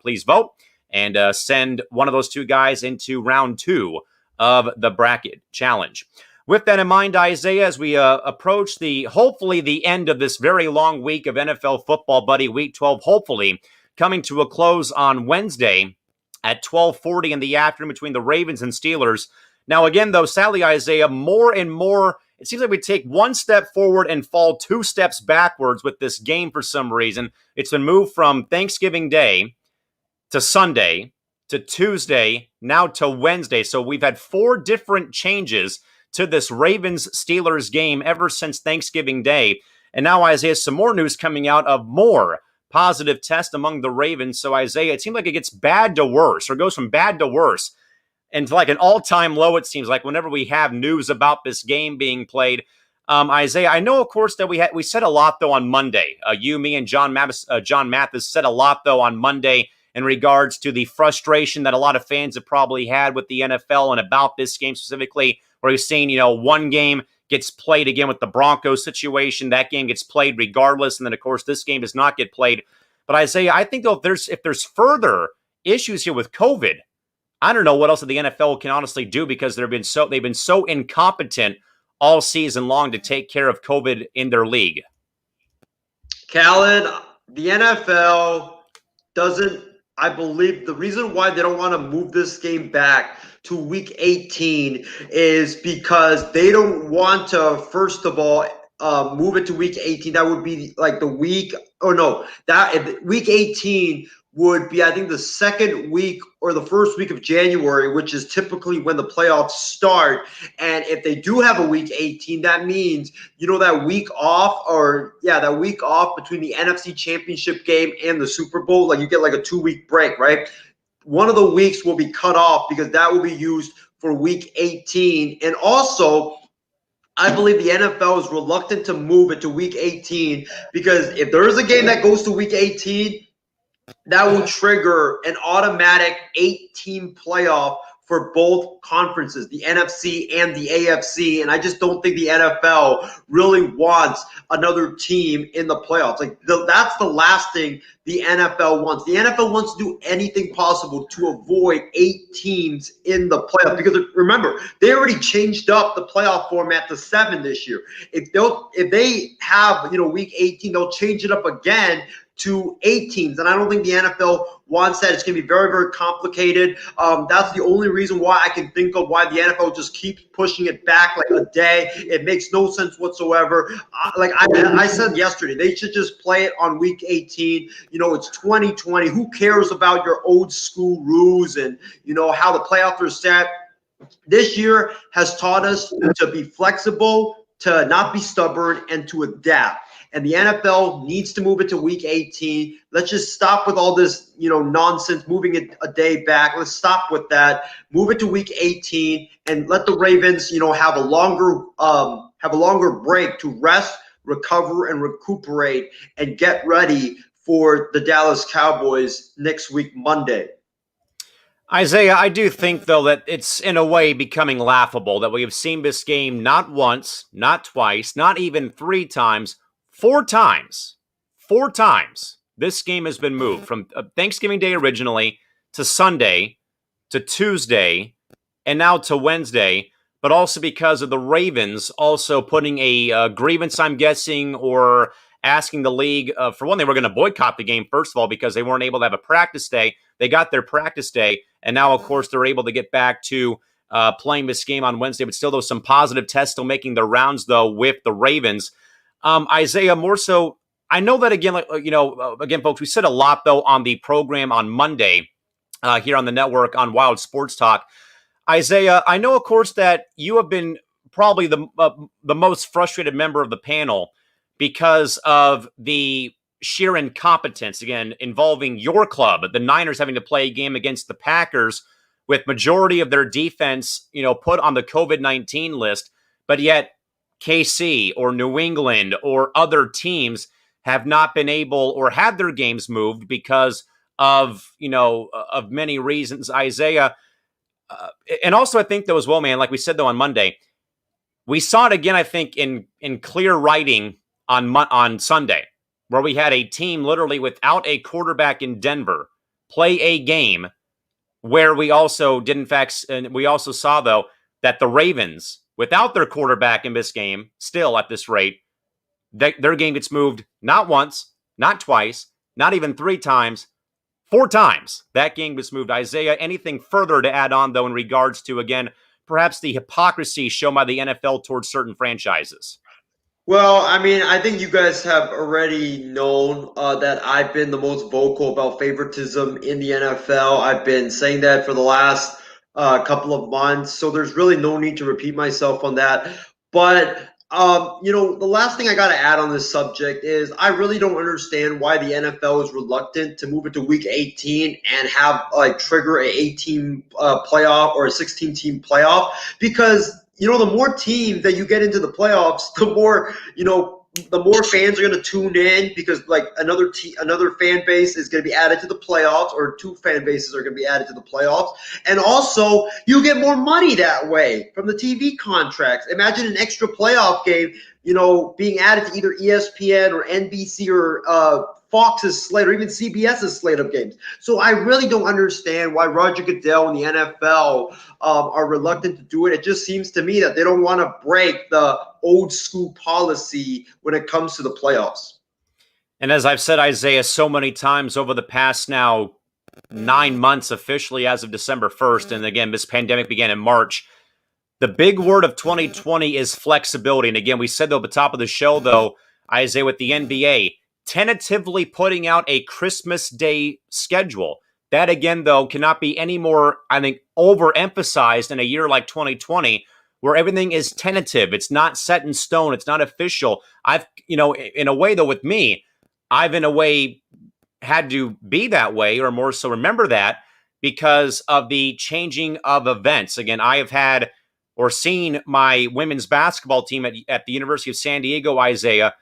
please vote and send one of those two guys into round 2 of the bracket challenge. with that in mind, Isaiah, as we approach hopefully the end of this very long week of NFL football, buddy, Week 12, hopefully coming to a close on Wednesday at 12:40 in the afternoon between the Ravens and Steelers. Now, again, though, sadly, Isaiah, more and more, it seems like we take one step forward and fall 2 steps backwards with this game for some reason. It's been moved from Thanksgiving Day to Sunday to Tuesday, now to Wednesday. So we've had 4 different changes to this Ravens-Steelers game ever since Thanksgiving Day. And now, Isaiah, some more news coming out of more positive tests among the Ravens. So, Isaiah, it seems like it gets bad to worse, or goes from bad to worse. And like an all-time low, it seems like, whenever we have news about this game being played. Isaiah, I know, of course, that we said a lot, though, on Monday. You, me, and John Mathis said a lot, though, on Monday in regards to the frustration that a lot of fans have probably had with the NFL and about this game specifically, where we've seen, one game gets played again with the Broncos situation. That game gets played regardless. And then, of course, this game does not get played. But Isaiah, I think, though, if there's further issues here with COVID, I don't know what else the NFL can honestly do, because they've been so incompetent all season long to take care of COVID in their league. Callan, the NFL doesn't, I believe the reason why they don't want to move this game back to week 18 is because they don't want to, first of all, move it to week 18. That would be like the week, week 18 would be, I think, the second week or the first week of January, which is typically when the playoffs start. And if they do have a week 18, that means, that week off, that week off between the NFC Championship game and the Super Bowl, like you get like a 2-week break, right? One of the weeks will be cut off because that will be used for week 18. And also, I believe the NFL is reluctant to move it to week 18 because if there is a game that goes to week 18, that will trigger an automatic 8-team playoff for both conferences, the NFC and the AFC. And I just don't think the NFL really wants another team in the playoffs. That's the last thing the NFL wants. The NFL wants to do anything possible to avoid 8 teams in the playoffs. Because remember, they already changed up the playoff format to 7 this year. If they have, week 18, they'll change it up again to 8 teams. And I don't think the NFL wants that. It's going to be very, very complicated. That's the only reason why I can think of why the NFL just keeps pushing it back like a day. It makes no sense whatsoever. Like I said yesterday, they should just play it on week 18. It's 2020. Who cares about your old school rules and, how the playoffs are set? This year has taught us to be flexible, to not be stubborn, and to adapt. And the NFL needs to move it to week 18. Let's just stop with all this, nonsense, moving it a day back. Let's stop with that. Move it to week 18 and let the Ravens, have a longer break to rest, recover, and recuperate and get ready for the Dallas Cowboys next week, Monday. Isaiah, I do think, though, that it's in a way becoming laughable that we have seen this game not once, not twice, not even 3 times, 4 times. 4 times this game has been moved from Thanksgiving Day originally to Sunday to Tuesday and now to Wednesday, but also because of the Ravens also putting a grievance, I'm guessing, or asking the league. For one, they were going to boycott the game, first of all, because they weren't able to have a practice day. They got their practice day, and now, of course, they're able to get back to playing this game on Wednesday. But still, there's some positive tests still making their rounds, though, with the Ravens. Isaiah, more so, I know that, again, again, folks, we said a lot, though, on the program on Monday here on the network on Wild Sports Talk. Isaiah, I know, of course, that you have been probably the most frustrated member of the panel because of the sheer incompetence, again, involving your club, the Niners having to play a game against the Packers with majority of their defense, put on the COVID-19 list, but yet KC or New England or other teams have not been able or had their games moved because of, of many reasons, Isaiah. And also, I think, though, as well, man, like we said, though, on Monday, we saw it again, I think, in clear writing on Sunday, where we had a team literally without a quarterback in Denver play a game where we also did, in fact, and we also saw, though, that the Ravens without their quarterback in this game, still at this rate, their game gets moved not once, not twice, not even 3 times, 4 times. That game was moved. Isaiah, anything further to add on, though, in regards to, again, perhaps the hypocrisy shown by the NFL towards certain franchises? Well, I mean, I think you guys have already known that I've been the most vocal about favoritism in the NFL. I've been saying that for the last couple of months, so there's really no need to repeat myself on that. But the last thing I got to add on this subject is I really don't understand why the NFL is reluctant to move it to Week 18 and have trigger a 18 playoff or a 16-team playoff, because the more teams that you get into the playoffs, the more fans are going to tune in, because another fan base is going to be added to the playoffs, or 2 fan bases are going to be added to the playoffs. And also you get more money that way from the TV contracts. Imagine an extra playoff game, being added to either ESPN or NBC or Fox's slate, or even CBS's slate of games. So I really don't understand why Roger Goodell and the NFL are reluctant to do it. It just seems to me that they don't want to break the old school policy when it comes to the playoffs. And as I've said, Isaiah, so many times over the past now 9 months officially as of December 1st, and again, this pandemic began in March, the big word of 2020 is flexibility. And again, we said, though, at the top of the show, though, Isaiah, with the NBA, tentatively putting out a Christmas Day schedule. That, again, though, cannot be any more, I think, overemphasized in a year like 2020, where everything is tentative. It's not set in stone. It's not official. In a way, though, with me, I've in a way had to be that way, or more so remember that, because of the changing of events. Again, I have had or seen my women's basketball team at the University of San Diego, Isaiah.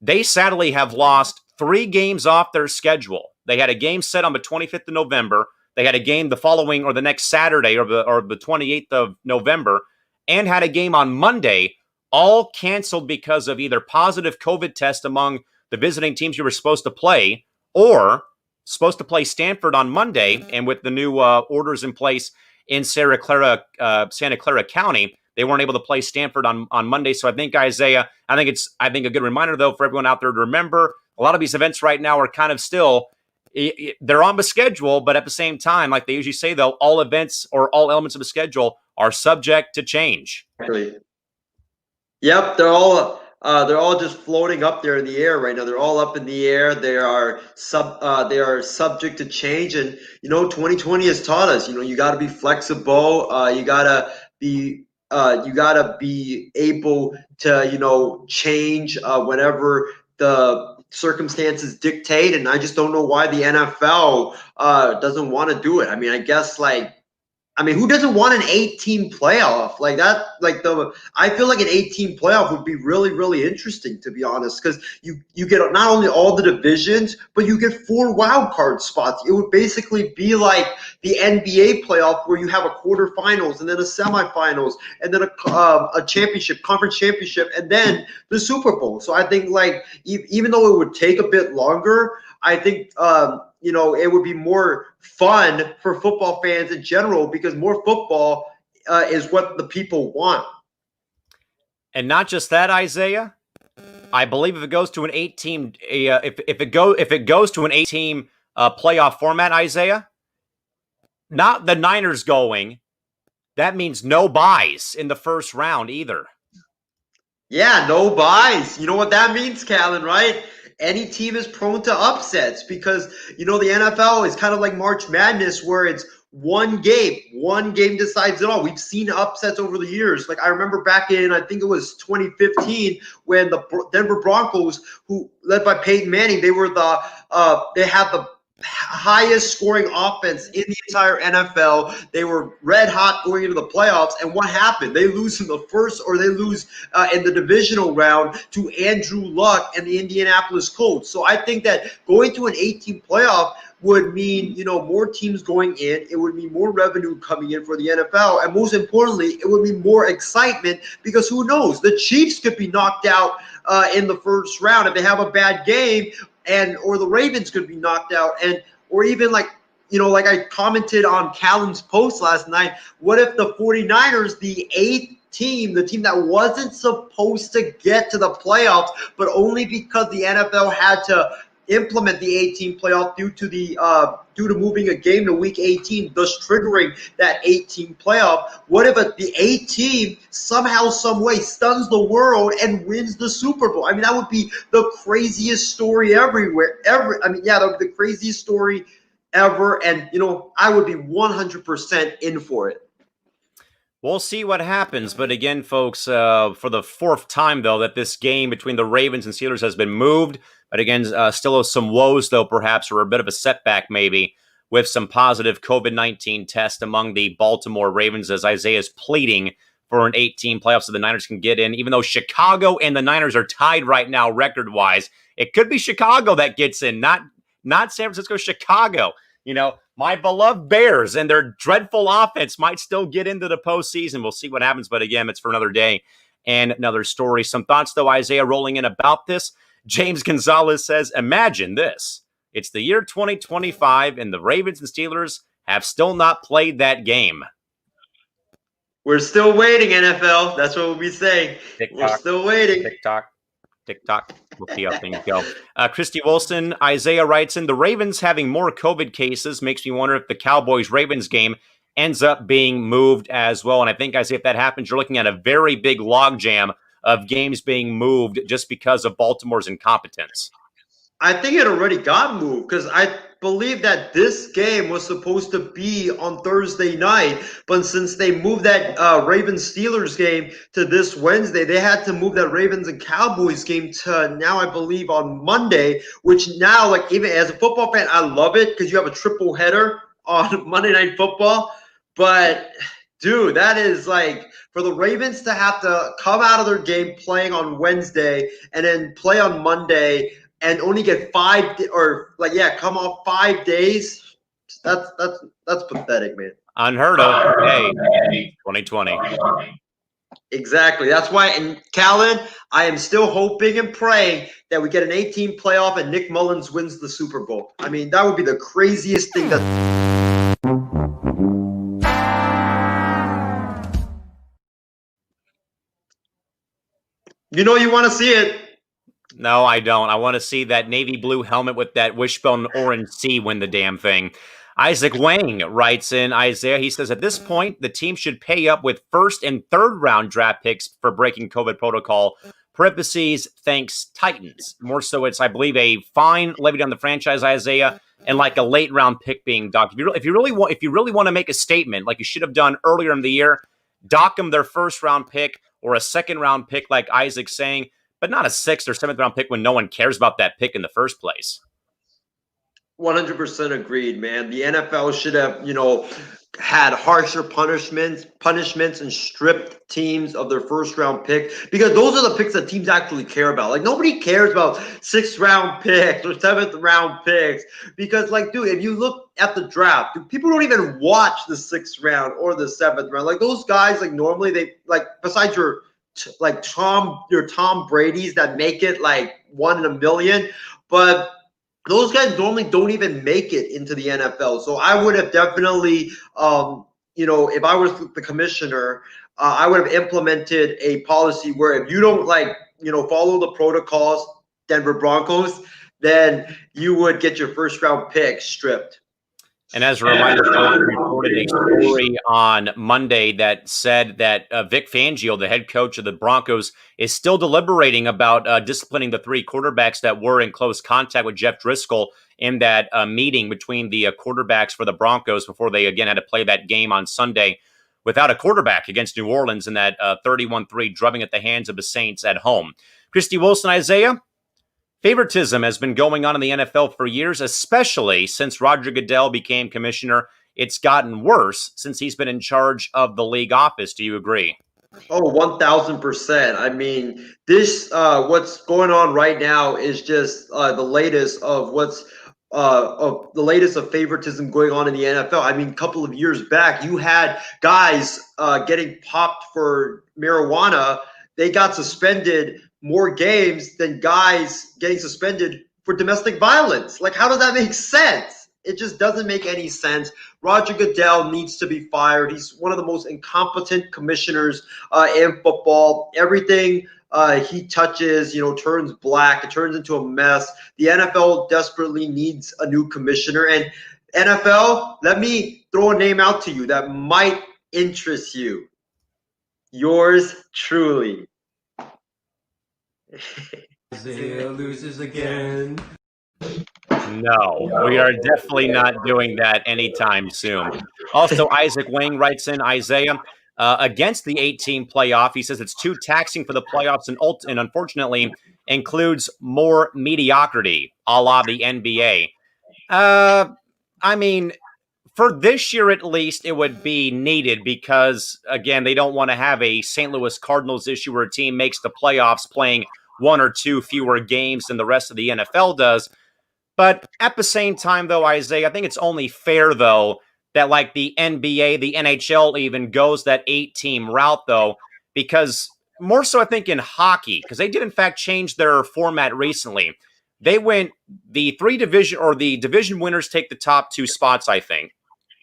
They sadly have lost 3 games off their schedule. They had a game set on the 25th of November. They had a game the following or the next Saturday or the 28th of November, and had a game on Monday, all canceled because of either positive COVID test among the visiting teams you were supposed to play, or supposed to play Stanford on Monday. And with the new orders in place in Santa Clara County, they weren't able to play Stanford on Monday. So I think, Isaiah, I think a good reminder, though, for everyone out there to remember, a lot of these events right now are kind of still, they're on the schedule, but at the same time, like they usually say, though, all events or all elements of the schedule are subject to change. Exactly. Yep, they're all just floating up there in the air right now. They're all up in the air. They are subject to change, and 2020 has taught us. You got to be flexible. You gotta be able to change whenever the circumstances dictate. And I just don't know why the NFL doesn't want to do it. I mean, I guess who doesn't want an 8-team playoff like that? I feel like an 8-team playoff would be really, really interesting, to be honest, because you get not only all the divisions, but you get 4 wild card spots. It would basically be like the NBA playoff, where you have a quarterfinals and then a semifinals and then a championship, conference championship, and then the Super Bowl. So I think even though it would take a bit longer, I think it would be more fun for football fans in general, because more football is what the people want. And not just that, Isaiah. I believe if it goes to an 8-team, if it goes to an 8-team playoff format, Isaiah, not the Niners going, that means no buys in the first round either. Yeah, no buys. You know what that means, Callan, right? Any team is prone to upsets, because the NFL is kind of like March Madness, where it's one game decides it all. We've seen upsets over the years. I remember back in, I think it was 2015, when the Denver Broncos, who led by Peyton Manning, they had the highest scoring offense in the entire NFL. They were red hot going into the playoffs, and what happened? They lose in the first, or they lose in the divisional round to Andrew Luck and the Indianapolis Colts. So I think that going to an 8-team playoff would mean, more teams going in. It would mean more revenue coming in for the NFL, and most importantly, it would mean more excitement, because who knows? The Chiefs could be knocked out in the first round if they have a bad game, or the Ravens could be knocked out, or even like I commented on Callan's post last night, what if the 49ers, the 8th team, the team that wasn't supposed to get to the playoffs, but only because the NFL had to implement the 18 playoff due to moving a game to week 18, thus triggering that 18 playoff. What if the 8 team somehow, some way stuns the world and wins the Super Bowl? I mean, that would be the craziest story everywhere. That would be the craziest story ever. And I would be 100% in for it. We'll see what happens. But again, folks, for the fourth time, though, that this game between the Ravens and Steelers has been moved. But again, still some woes, though, perhaps, or a bit of a setback, maybe, with some positive COVID-19 tests among the Baltimore Ravens, as Isaiah's pleading for an 18 playoffs so the Niners can get in. Even though Chicago and the Niners are tied right now record-wise, it could be Chicago that gets in, not San Francisco, Chicago. My beloved Bears and their dreadful offense might still get into the postseason. We'll see what happens, but again, it's for another day and another story. Some thoughts, though, Isaiah, rolling in about this. James Gonzalez says, imagine this. It's the year 2025, and the Ravens and Steelers have still not played that game. We're still waiting, NFL. That's what we'll be saying. We're still waiting. TikTok. We'll see how things go. Christy Wilson, Isaiah writes in, the Ravens having more COVID cases makes me wonder if the Cowboys-Ravens game ends up being moved as well. And I think, Isaiah, if that happens, you're looking at a very big logjam of games being moved just because of Baltimore's incompetence. I think it already got moved because I believe that this game was supposed to be on Thursday night, but since they moved that Ravens-Steelers game to this Wednesday, they had to move that Ravens and Cowboys game to now, I believe, on Monday, which now, like, even as a football fan, I love it because you have a triple header on Monday Night Football. But, dude, that is like for the Ravens to have to come out of their game playing on Wednesday and then play on Monday and only get come off 5 days. That's pathetic, man. Unheard of. Hey, 2020. Exactly. That's why, and Callan, I am still hoping and praying that we get an 18 playoff and Nick Mullins wins the Super Bowl. I mean, that would be the craziest thing you want to see it. No, I don't. I want to see that navy blue helmet with that wishbone orange C win the damn thing. Isaac Wang writes in, Isaiah, he says, at this point, the team should pay up with first and third round draft picks for breaking COVID protocol. Parentheses, thanks, Titans. More so, it's, I believe, a fine levied on the franchise, Isaiah, and like a late round pick being docked. If you really want to make a statement, like you should have done earlier in the year, dock them their first round pick or a second round pick, like Isaac's saying, but not a sixth or seventh round pick when no one cares about that pick in the first place. 100% agreed, man. The NFL should have, had harsher punishments and stripped teams of their first round pick, because those are the picks that teams actually care about. Like, nobody cares about 6th round picks or 7th round picks because, like, dude, if you look at the draft, people don't even watch the 6th round or the 7th round. Like, those guys, like, normally they, like, besides your Tom Brady's that make it like 1 in a million, but those guys normally don't even make it into the NFL. So I would have definitely, if I was the commissioner, I would have implemented a policy where if you don't follow the protocols, Denver Broncos, then you would get your first round pick stripped. And as a reminder, we reported a story on Monday that said that Vic Fangio, the head coach of the Broncos, is still deliberating about disciplining the 3 quarterbacks that were in close contact with Jeff Driscoll in that meeting between the quarterbacks for the Broncos before they again had to play that game on Sunday without a quarterback against New Orleans in that 31-3 drubbing at the hands of the Saints at home. Christy Wilson, Isaiah? Favoritism has been going on in the NFL for years, especially since Roger Goodell became commissioner. It's gotten worse since he's been in charge of the league office. Do you agree? Oh, 1,000%. I mean, this what's going on right now is just the latest of favoritism going on in the NFL. I mean, a couple of years back, you had guys getting popped for marijuana. They got suspended more games than guys getting suspended for domestic violence. Like, how does that make sense? It just doesn't make any sense. Roger Goodell needs to be fired. He's one of the most incompetent commissioners in football. Everything he touches, turns black. It turns into a mess. The NFL desperately needs a new commissioner. And NFL, let me throw a name out to you that might interest you. Yours truly. Isaiah loses again. No, we are definitely not doing that anytime soon. Also, Isaac Wang writes in, Isaiah, against the 8-team playoff. He says it's too taxing for the playoffs and unfortunately includes more mediocrity, a la the NBA. I mean, for this year at least, it would be needed because, again, they don't want to have a St. Louis Cardinals issue where a team makes the playoffs playing one or two fewer games than the rest of the NFL does. But at the same time, though, Isaiah, I think it's only fair, though, that like the NBA, the NHL even goes that 8-team route, though, because more so I think in hockey, because they did in fact change their format recently. They went the division winners take the top 2 spots, I think.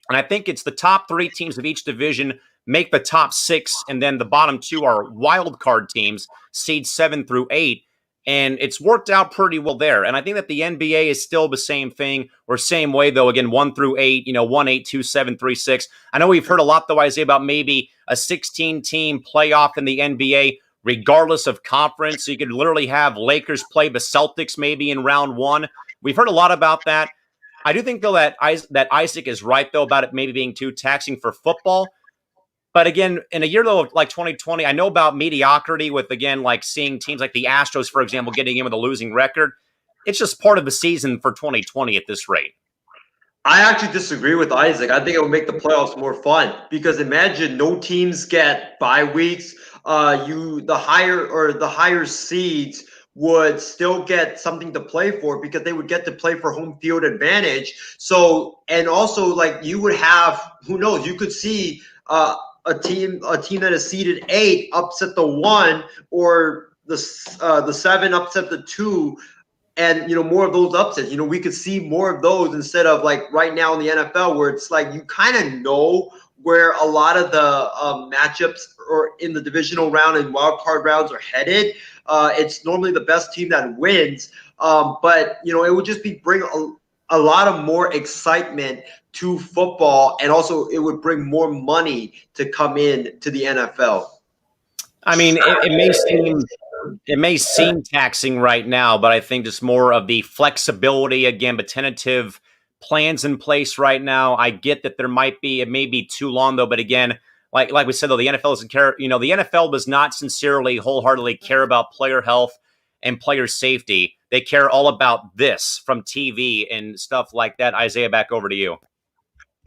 And I think it's the top 3 teams of each division make the top 6, and then the bottom 2 are wild card teams, seeds 7 through 8. And it's worked out pretty well there. And I think that the NBA is still the same thing, or same way, though, again, 1 through 8, 1, 8, 2, 7, 3, 6. I know we've heard a lot, though, Isaiah, about maybe a 16-team playoff in the NBA, regardless of conference. So you could literally have Lakers play the Celtics maybe in round 1. We've heard a lot about that. I do think, though, that Isaac is right, though, about it maybe being too taxing for football. But again, in a year, though, like 2020, I know about mediocrity with, again, like seeing teams like the Astros, for example, getting in with a losing record. It's just part of the season for 2020 at this rate. I actually disagree with Isaac. I think it would make the playoffs more fun because imagine no teams get bye weeks. The higher seeds would still get something to play for because they would get to play for home field advantage. So, and also like you would have, who knows, you could see a team that is seeded 8 upset the 1, or the 7 upset the 2, and more of those upsets. We could see more of those instead of like right now in the NFL where it's like you kind of know where a lot of the matchups or in the divisional round and wild card rounds are headed. It's normally the best team that wins, but it would just bring a lot of more excitement to football, and also it would bring more money to come in to the NFL. I mean, it may seem taxing right now, but I think just more of the flexibility, again, but tentative plans in place right now. I get that it may be too long though, but again, like we said though, the NFL doesn't care. The NFL does not sincerely, wholeheartedly care about player health and player safety. They care all about this from TV and stuff like that. Isaiah, back over to you.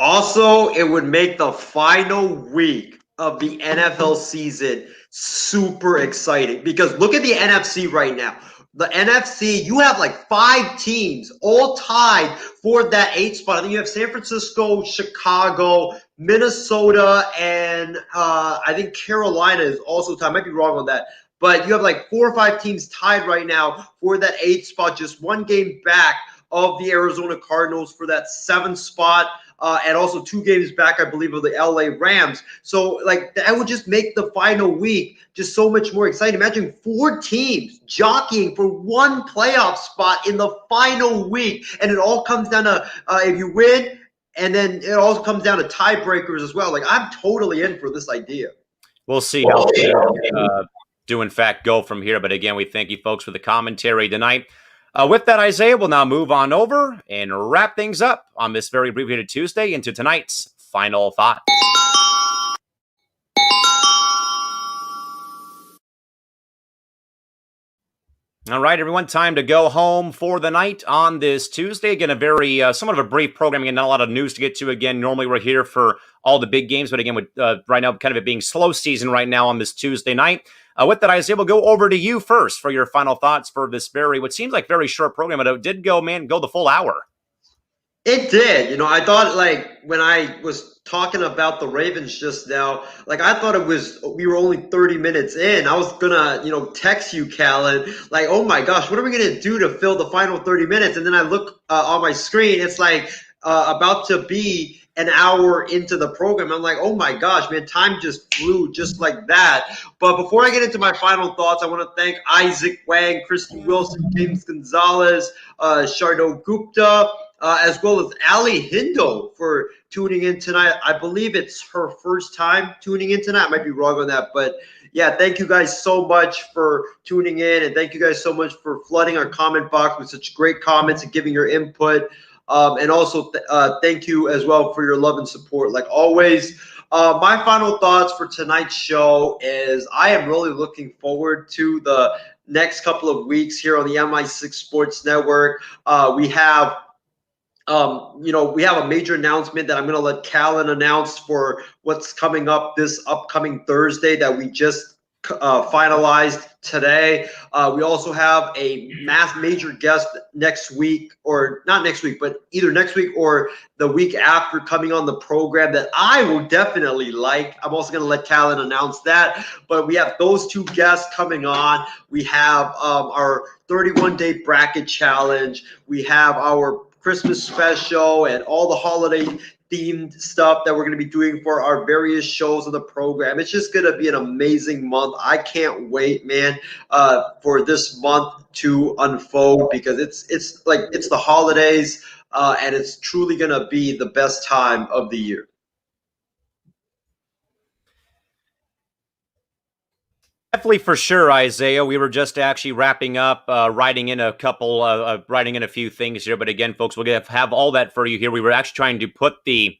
Also, it would make the final week of the NFL season super exciting because look at the NFC right now. The NFC, you have like 5 teams all tied for that 8th spot. I think you have San Francisco, Chicago, Minnesota, and I think Carolina is also tied. I might be wrong on that. But you have like 4 or 5 teams tied right now for that 8th spot, just 1 game back of the Arizona Cardinals for that 7th spot. And also 2 games back, I believe, of the LA Rams. So, like, that would just make the final week just so much more exciting. Imagine 4 teams jockeying for 1 playoff spot in the final week. And it all comes down to if you win, and then it also comes down to tiebreakers as well. Like, I'm totally in for this idea. We'll see how things do, in fact, go from here. But again, we thank you folks for the commentary tonight. With that, Isaiah, we'll now move on over and wrap things up on this very abbreviated Tuesday into tonight's Final Thought. All right, everyone, time to go home for the night on this Tuesday. Again, a very somewhat of a brief program. Again, not a lot of news to get to. Again, normally we're here for all the big games, but again, with right now kind of it being slow season right now on this Tuesday night. With that, Isaiah, we'll go over to you first for your final thoughts for this what seems like very short program, but it did go the full hour. It did. I thought like when I was talking about the Ravens just now, like I thought we were only 30 minutes in. I was gonna, text you, Callan, like, oh my gosh, what are we gonna do to fill the final 30 minutes? And then I look on my screen, it's like about to be an hour into the program. I'm like, oh my gosh, man, time just flew just like that. But before I get into my final thoughts, I want to thank Isaac Wang, Christy Wilson, James Gonzalez, Shardo Gupta, as well as Ali Hindo for tuning in tonight. I believe it's her first time tuning in tonight. I might be wrong on that, but yeah, thank you guys so much for tuning in, and thank you guys so much for flooding our comment box with such great comments and giving your input. And also thank you as well for your love and support, like always. My final thoughts for tonight's show is I am really looking forward to the next couple of weeks here on the MI6 Sports Network. We have we have a major announcement that I'm going to let Callan announce for what's coming up this upcoming Thursday that we just finalized today. We also have a major guest next week, or not next week, but either next week or the week after coming on the program that I will definitely like. I'm also going to let Callan announce that. But we have those two guests coming on. We have our 31-day bracket challenge. We have our Christmas special and all the holiday themed stuff that we're going to be doing for our various shows of the program. It's just going to be an amazing month. I can't wait, man, for this month to unfold, because it's the holidays, and it's truly going to be the best time of the year. Definitely, for sure, Isaiah. We were just actually wrapping up, writing in a few things here. But again, folks, we'll have all that for you here. We were actually trying to put the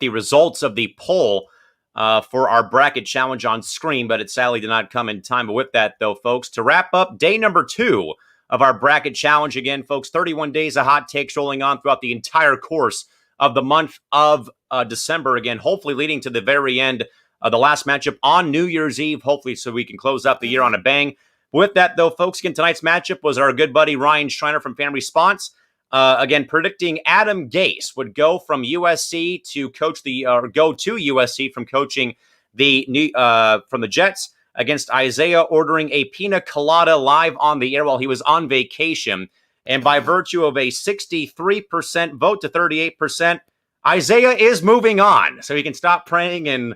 results of the poll for our bracket challenge on screen, but it sadly did not come in time. But with that, though, folks, to wrap up day number 2 of our bracket challenge, again, folks, 31 days of hot takes rolling on throughout the entire course of the month of December. Again, hopefully leading to the very end. The last matchup on New Year's Eve, hopefully, so we can close out the year on a bang. With that, though, folks, again, tonight's matchup was our good buddy Ryan Schreiner from Fan Response. Again, predicting Adam Gase would go from USC to coach go to USC from coaching from the Jets, against Isaiah ordering a pina colada live on the air while he was on vacation. And by virtue of a 63% vote to 38%, Isaiah is moving on, so he can stop praying and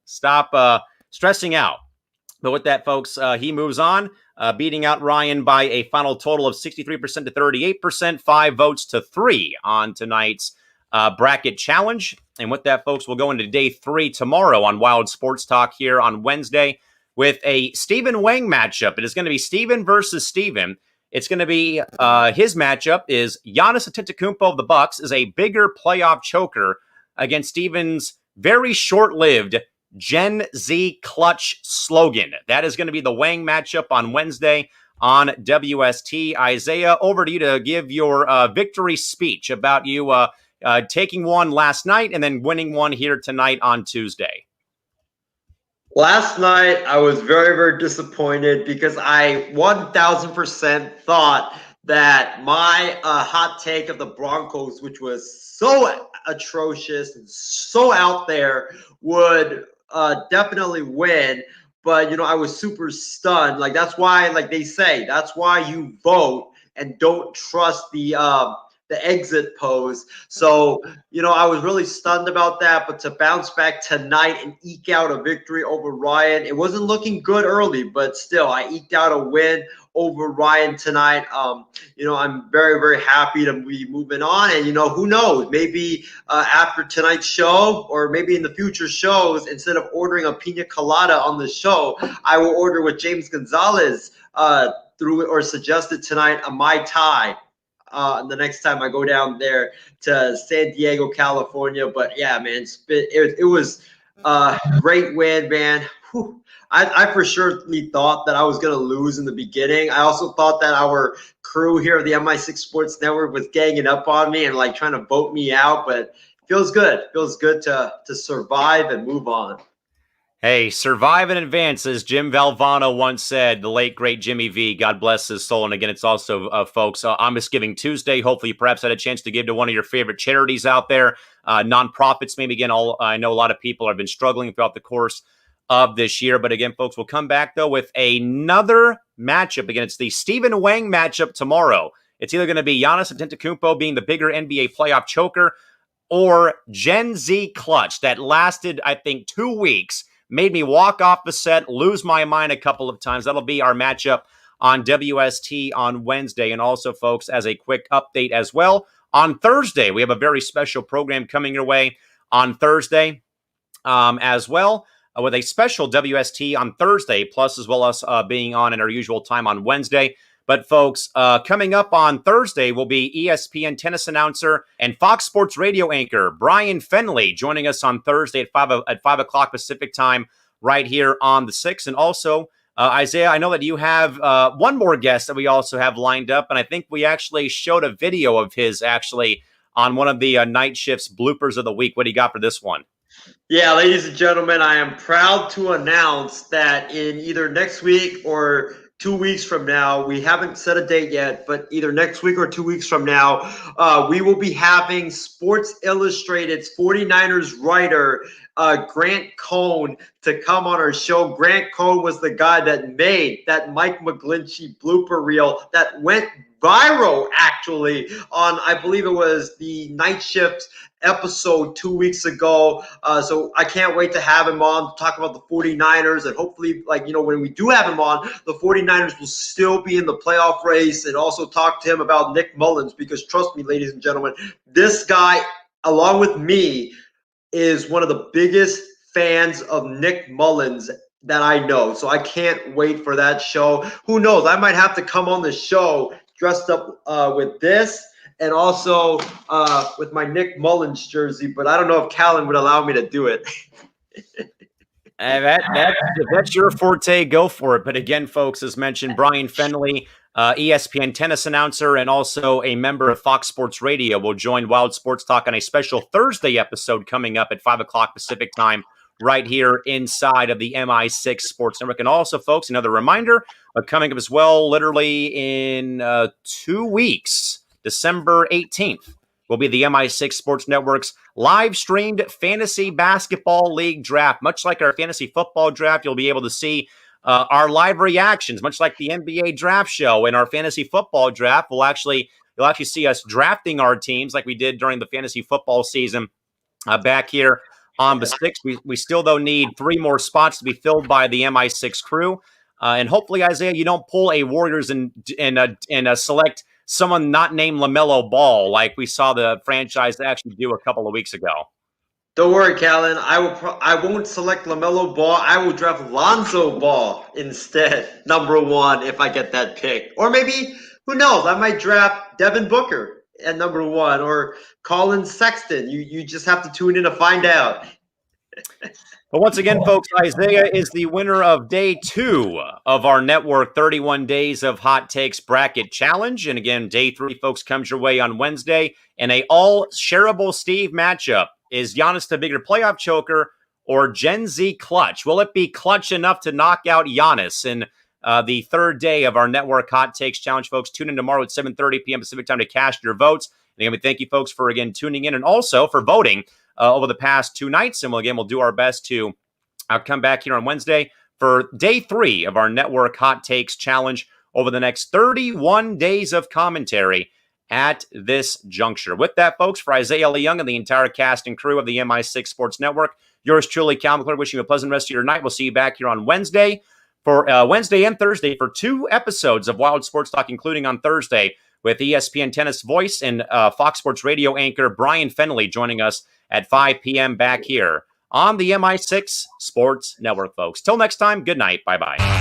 stop stressing out. But with that, folks, he moves on, beating out Ryan by a final total of 63% to 38%, 5 votes to 3 on tonight's bracket challenge. And with that, folks, we'll go into day 3 tomorrow on Wild Sports Talk here on Wednesday with a Stephen Wang matchup. It is going to be Stephen versus Stephen. It's going to be his matchup is Giannis Antetokounmpo of the Bucks is a bigger playoff choker against Stephen's very short-lived Gen Z clutch slogan. That is going to be the Wang matchup on Wednesday on WST. Isaiah, over to you to give your victory speech about you taking one last night and then winning one here tonight on Tuesday. Last night, I was very, very disappointed because I 1,000% thought that my hot take of the Broncos, which was so atrocious and so out there, would definitely win. But, I was super stunned. Like, that's why, like they say, that's why you vote and don't trust the exit pose. So, I was really stunned about that. But to bounce back tonight and eke out a victory over Ryan, it wasn't looking good early, but still, I eked out a win over Ryan tonight. I'm very, very happy to be moving on. And, who knows, maybe after tonight's show or maybe in the future shows, instead of ordering a pina colada on the show, I will order what James Gonzalez suggested tonight, a Mai Tai. The next time I go down there to San Diego, California. But yeah, man, it was a great win, man. Whew. I for sure thought that I was going to lose in the beginning. I also thought that our crew here at the MI6 Sports Network was ganging up on me and like trying to vote me out. But it feels good. It feels good to survive and move on. Hey, survive and advance, as Jim Valvano once said, the late, great Jimmy V. God bless his soul. And again, it's also, folks, on Misgiving Tuesday. Hopefully, you perhaps had a chance to give to one of your favorite charities out there, nonprofits. Maybe, again, I know a lot of people have been struggling throughout the course of this year. But again, folks, we'll come back, though, with another matchup. Again, it's the Stephen Wang matchup tomorrow. It's either going to be Giannis Antetokounmpo being the bigger NBA playoff choker or Gen Z clutch that lasted, I think, 2 weeks, made me walk off the set, lose my mind a couple of times. That'll be our matchup on WST on Wednesday. And also, folks, as a quick update as well, on Thursday, we have a very special program coming your way on Thursday as well, with a special WST on Thursday, plus as well as being on at our usual time on Wednesday. But folks, coming up on Thursday will be ESPN tennis announcer and Fox Sports radio anchor Brian Fenley joining us on Thursday at 5 o'clock Pacific time right here on the 6th. And also, Isaiah, I know that you have one more guest that we also have lined up, and I think we actually showed a video of his actually on one of the night shifts bloopers of the week. What do you got for this one? Yeah, ladies and gentlemen, I am proud to announce that in either next week or 2 weeks from now, we haven't set a date yet, but either next week or 2 weeks from now, we will be having Sports Illustrated's 49ers writer, Grant Cohn, to come on our show. Grant Cohn was the guy that made that Mike McGlinchey blooper reel that went viral, actually, on, I believe it was the Night Shift episode 2 weeks ago. So I can't wait to have him on to talk about the 49ers, and hopefully, when we do have him on, the 49ers will still be in the playoff race, and also talk to him about Nick Mullins, because trust me, ladies and gentlemen, this guy, along with me, is one of the biggest fans of Nick Mullins that I know. So I can't wait for that show. Who knows? I might have to come on the show dressed up with this, and also with my Nick Mullins jersey, but I don't know if Callan would allow me to do it. If that's your forte, go for it. But again, folks, as mentioned, Brian Fenley, ESPN tennis announcer and also a member of Fox Sports Radio, will join Wild Sports Talk on a special Thursday episode coming up at 5 o'clock Pacific time right here inside of the MI6 Sports Network. And also, folks, another reminder, coming up as well, literally in 2 weeks, December 18th, will be the MI6 Sports Network's live-streamed Fantasy Basketball League Draft. Much like our Fantasy Football Draft, you'll be able to see our live reactions, much like the NBA Draft Show and our Fantasy Football Draft. You'll actually see us drafting our teams like we did during the Fantasy Football season back here on the 6th. We still, though, need 3 more spots to be filled by the MI6 crew. And hopefully, Isaiah, you don't pull a Warriors and select someone not named LaMelo Ball like we saw the franchise actually do a couple of weeks ago. Don't worry, Callan. I won't select LaMelo Ball. I will draft Lonzo Ball instead, number 1, if I get that pick. Or maybe, who knows, I might draft Devin Booker at number 1 or Colin Sexton. You just have to tune in to find out. But once again, folks, Isaiah is the winner of day 2 of our network 31 Days of Hot Takes Bracket Challenge. And again, day 3, folks, comes your way on Wednesday in a all-shareable Steve matchup. Is Giannis the bigger playoff choker or Gen Z clutch? Will it be clutch enough to knock out Giannis in the 3rd day of our network Hot Takes Challenge, folks? Tune in tomorrow at 7:30 p.m. Pacific time to cast your votes. And again, we thank you, folks, for, again, tuning in and also for voting over the past 2 nights. And we'll do our best to come back here on Wednesday for day 3 of our network Hot Takes Challenge over the next 31 days of commentary at this juncture. With that, folks, for Isaiah Leung and the entire cast and crew of the MI6 Sports Network, yours truly, Callan McClurg, wishing you a pleasant rest of your night. We'll see you back here on Wednesday for Wednesday and Thursday for 2 episodes of Wild Sports Talk, including on Thursday with ESPN tennis voice and Fox Sports Radio anchor Brian Fenley joining us at 5 p.m. back here on the MI6 Sports Network, folks. Till next time, good night. Bye-bye.